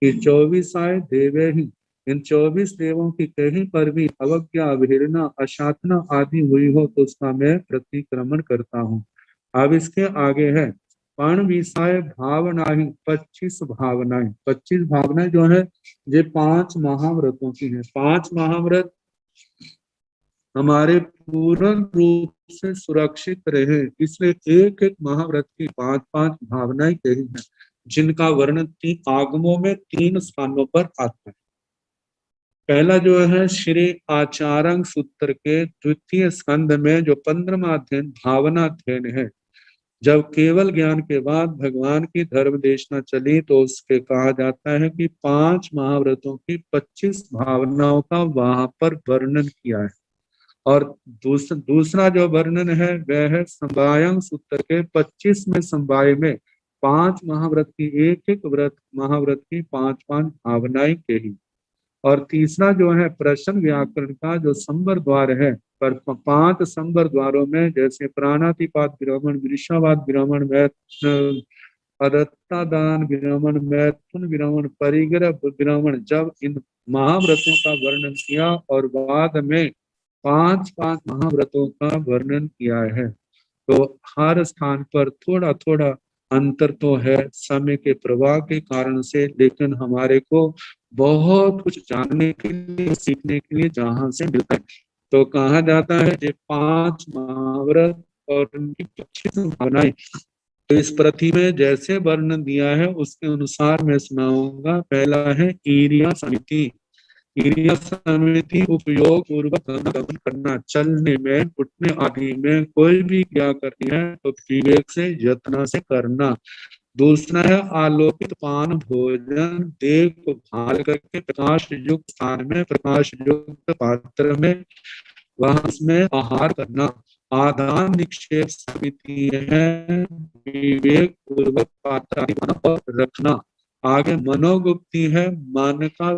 कि 24 आए देवे ही, इन 24 देवों की कहीं पर भी अवज्ञा, अवहेलना, अशातना आदि हुई हो तो उसका मैं प्रतिक्रमण करता हूँ। अब इसके आगे है पण विषय भावनाएं, 25 भावनाएं। 25 भावनाएं जो है ये 5 महाव्रतों की है। 5 महाव्रत हमारे पूर्ण रूप से सुरक्षित रहे, इसलिए एक एक महाव्रत की 5-5 भावनाएं कही हैं, जिनका वर्णन 3 आगमों में 3 स्थानों पर आता है। पहला जो है श्री आचार्य सूत्र के 2य स्कंद में जो 15वां अध्ययन भावना अध्ययन है। जब केवल ज्ञान के बाद भगवान की धर्म देशना चली तो उसके कहा जाता है कि 5 महाव्रतों की 25 भावनाओं का वहां पर वर्णन किया है। और दूसरा जो वर्णन है वह है संवायं सूत्र के 25वें संवाय में 5 महाव्रत की एक व्रत महाव्रत की 5-5 भावनाएं कही। और तीसरा जो है प्रश्न व्याकरण का जो संवर द्वार है, पर 5 संवर द्वारों में जैसे प्राणातिपात विरामण, वृषावाद विरामण, अदत्तादान विरामण, मैथुन विरामण, परिग्रह विरामण, जब इन महाव्रतों का वर्णन किया और बाद में 5-5 महाव्रतों का वर्णन किया है। तो हर स्थान पर थोड़ा थोड़ा अंतर तो है समय के प्रवाह के कारण से, लेकिन हमारे को बहुत कुछ जानने के लिए, सीखने के लिए जहां से मिलता है। तो कहा जाता है ये 5 महाव्रत और उनकी 25 भावनाएं। तो इस प्रति में जैसे वर्णन दिया है उसके अनुसार मैं सुनाऊंगा। पहला है ईरिया समिति। ईरिया समिति उपयोग पूर्वक गमन करना, चलने में, उठने आदि में कोई भी क्रिया करनी है तो विवेक से, यत्न से करना। दूसरा है आलोकित पान भोजन, देह को भाल करके प्रकाश युक्त स्थान में, प्रकाश युक्त पात्र में, वहां उसमें आहार करना। आदान निक्षेप समिति है विवेक पूर्वक पात्र रखना। आगे मनोगुप्ति है मन का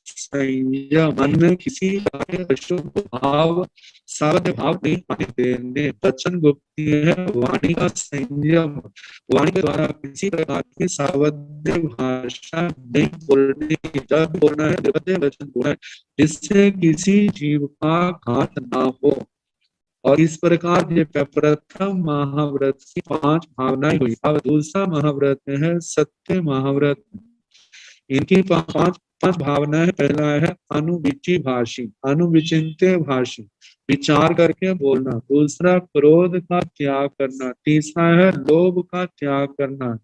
संयम, मन में किसी का अशुभ भाव सावध भाव नहीं आने देने। वचन गुप्ती है, वाणी का संयम, वाणी के द्वारा किसी प्रकार की सावध्य भाषा नहीं बोलनी, जब बोलना है निर्बध वचन बोलना है, जिससे किसी जीव का घात ना हो। और इस प्रकार ये प्रथम महाव्रत की 5 भावनाएं हुई। अब दूसरा महाव्रत है सत्य महाव्रत। इनकी 5 भावनाएं। पहला है अनुविचि भाषी, अनुविचिंत्य भाषी, विचार करके बोलना। दूसरा क्रोध का त्याग करना। तीसरा है लोभ का त्याग करना।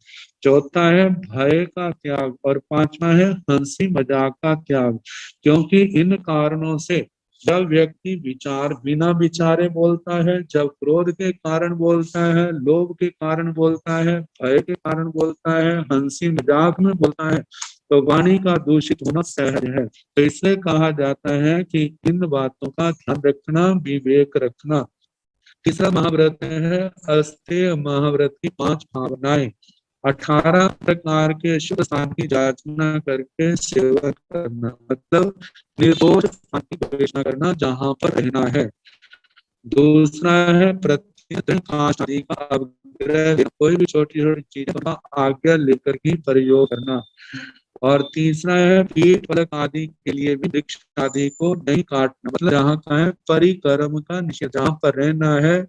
चौथा है भय का त्याग। और 5वां है हंसी मजाक का त्याग। क्योंकि इन कारणों से जब व्यक्ति विचार बिना विचारे बोलता है, जब क्रोध के कारण बोलता है, लोभ के कारण बोलता है, भय के कारण बोलता है, हंसी मजाक में बोलता है, तो वाणी का दूषित होना सहज है। तो इसलिए कहा जाता है कि इन बातों का ध्यान रखना, विवेक रखना। तीसरा महाव्रत है अस्तेय महाव्रत की 5 भावनाएं। 18 प्रकार के शुभ स्थान की जांचना करके सेवन करना, मतलब निर्दोष स्थान की गवेषणा करना जहां पर रहना है। दूसरा है प्रतिदिन कांच आदि का अपग्रह, कोई भी छोटी छोटी चीजों का आज्ञा लेकर ही प्रयोग करना। और तीसरा है पीठ पलक आदि के लिए भी वृक्ष आदि को नहीं काटना, मतलब जहाँ का है परिक्रम का निषेध, जहाँ पर रहना है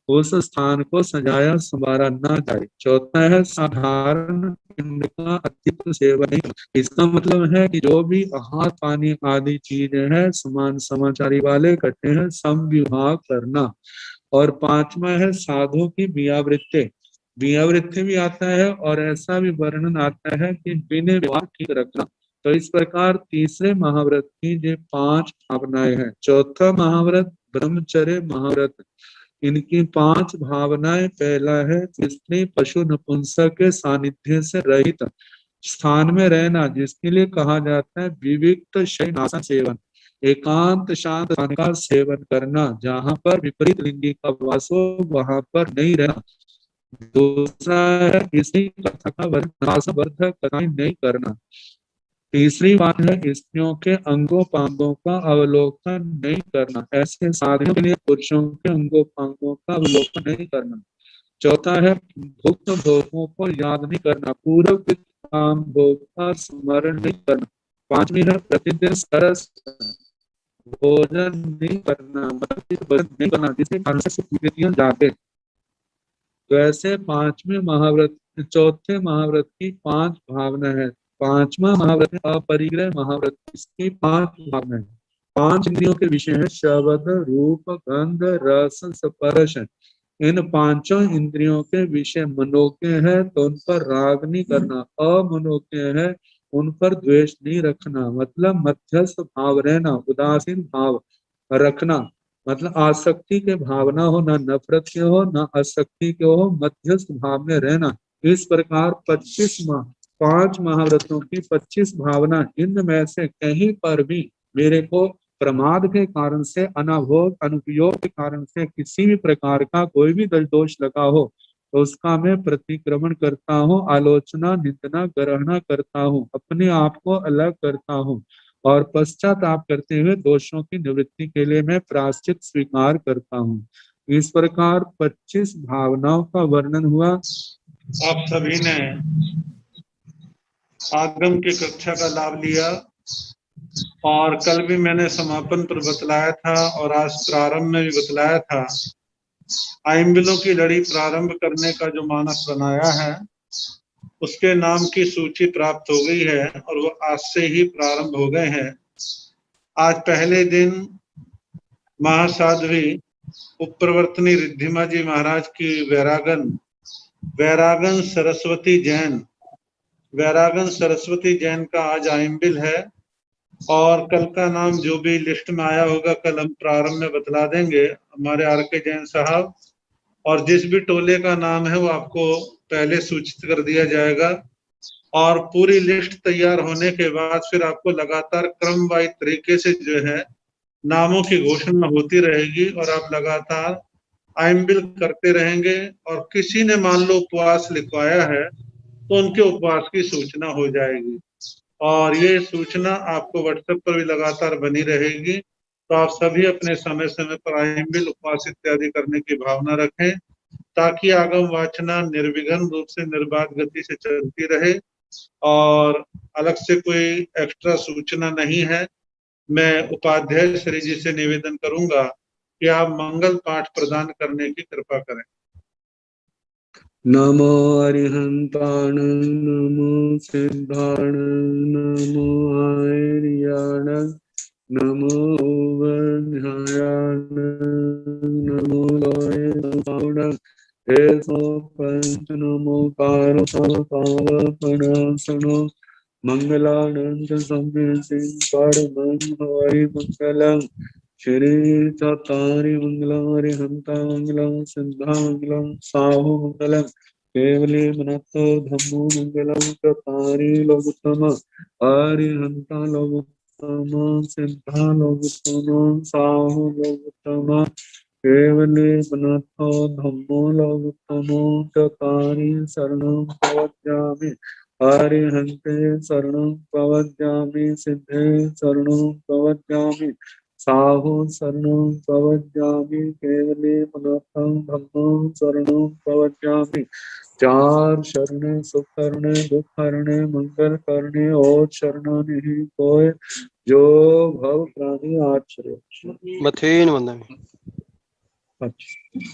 उस स्थान को सजाया संवारा ना जाए। चौथा है साधारण पिंड का अतिरिक्त सेवन नहीं। इसका मतलब है कि जो भी आहार पानी आदि चीजें हैं समान समाचारी वाले इकट्ठे हैं सम विभाग करना। और 5वां है साधु की बियावृत्ति। बियावृत्ति भी आता है और ऐसा भी वर्णन आता है कि बिना विवाह ठीक रखना। तो इस प्रकार तीसरे महाव्रत की ये 5 भावनाएं हैं। चौथा महाव्रत ब्रह्मचर्य महाव्रत। इनकी 5 भावनाएं। पहला है स्त्री पशु नपुंसक के सानिध्य से रहित स्थान में रहना, जिसके लिए कहा जाता है विविक्त शयनासन सेवन, एकांत शांत स्थान का सेवन करना, जहां पर विपरीत लिंगी का वास हो वहां पर नहीं रहना। दूसरा है किसी कथा का वर्धक कथाएं नहीं करना। तीसरी बात है स्त्रियों के अंगों पांगों का अवलोकन नहीं करना, ऐसे साधनों के लिए पुरुषों के अंगों पांगों का अवलोकन नहीं करना। चौथा है भुक्त भोगों को याद नहीं करना, पूर्व काम भोग का स्मरण नहीं करना। 5वीं है प्रतिदिन सरस भोजन नहीं करना, भोजन नहीं करना जिसके कारण से सुकृतियां जाते। तो ऐसे 5वें महाव्रत, चौथे महाव्रत की 5 भावना है। 5वां महाव्रत अपरिग्रह महाव्रत, इसकी 5 भावना है। 5 इंद्रियों के विषय है शब्द रूप गंध रस स्पर्श। इन 5 इंद्रियों के विषय मनोज्ञ है तो उन पर राग नहीं करना, अमनोज्ञ है उन पर द्वेष नहीं रखना, मतलब मध्यस्थ भाव रहना, उदासीन भाव रखना, मतलब आसक्ति के भावना हो, ना नफरत के हो ना आसक्ति के हो, मध्यस्थ भाव में रहना। इस प्रकार 5 महाव्रतों की 25 भावना, इनमें से कहीं पर भी मेरे को प्रमाद के कारण से, अनाभोग अनुपयोग के कारण से किसी भी प्रकार का कोई भी दोष लगा हो तो उसका मैं प्रतिक्रमण करता हूँ, आलोचना निंदना ग्रहणा करता हूँ, अपने आप को अलग करता हूँ और पश्चाताप करते हुए दोषों की निवृत्ति के लिए मैं प्रायश्चित स्वीकार करता हूँ। इस प्रकार 25 भावनाओं का वर्णन हुआ। आप सभी ने आगम की कक्षा का लाभ लिया और कल भी मैंने समापन पर बतलाया था और आज प्रारंभ में भी बतलाया था। आइम्बिलों की लड़ी प्रारंभ करने का जो मानस बनाया है उसके नाम की सूची प्राप्त हो गई है और वो आज से ही प्रारंभ हो गए हैं। आज पहले दिन महासाध्वी उपप्रवर्तनी रिद्धिमा जी महाराज की वैरागन सरस्वती जैन का आज आइम्बिल है और कल का नाम जो भी लिस्ट में आया होगा कल हम प्रारंभ में बतला देंगे हमारे आर.के. जैन साहब, और जिस भी टोले का नाम है वो आपको पहले सूचित कर दिया जाएगा और पूरी लिस्ट तैयार होने के बाद फिर आपको लगातार क्रमवार तरीके से जो है नामों की घोषणा होती रहेगी और आप लगातार आइम्बिल करते रहेंगे और किसी ने मान लो उपवास लिखवाया है तो उनके उपवास की सूचना हो जाएगी। और ये सूचना आपको व्हाट्सएप पर भी लगातार बनी रहेगी। तो आप सभी अपने समय समय पर आइंबिल उपवास इत्यादि करने की भावना रखें, ताकि आगम वाचना निर्विघ्न रूप से निर्बाध गति से चलती रहे और अलग से कोई एक्स्ट्रा सूचना नहीं है। मैं उपाध्याय श्री जी से निवेदन करूंगा कि आप मंगल पाठ प्रदान करने की कृपा करें। नमो अरिहंताण, नमो सिद्धाण, नमो आर्याण, नमो वध्यायाण, नमो लोयण, हे सो पंच नमो पावपणासनो मंगलानंद संवेदी परमं हरि मंगलम् श्री चतारि मंगलम् हरिहंता मंगलम् सिद्धा मंगलम् साहु मंगलम् केवले मनतो धम्मो मंगलम् चतारि लोकोत्तम हरिहंता लोकोत्तम सिद्धा लोकोत्तम साहु लोकोत्तम केवले मनतो धम्मो लोकोत्तम चतारि शरणं प्रवक्ष्यामि हरिहन्ते शरणं प्रवक्ष्यामि सिद्धे शरणं प्रवक्ष्यामि साहु शरणं प्रवक्ष्यामि केवले मनोथं धम्मं शरणं प्रवक्ष्यामि चार शरणे सुख करने दुख करने मंगल करने और शरण नहीं कोय जो भव प्राणी आश्रय। मथेन वंदन। अच्छा।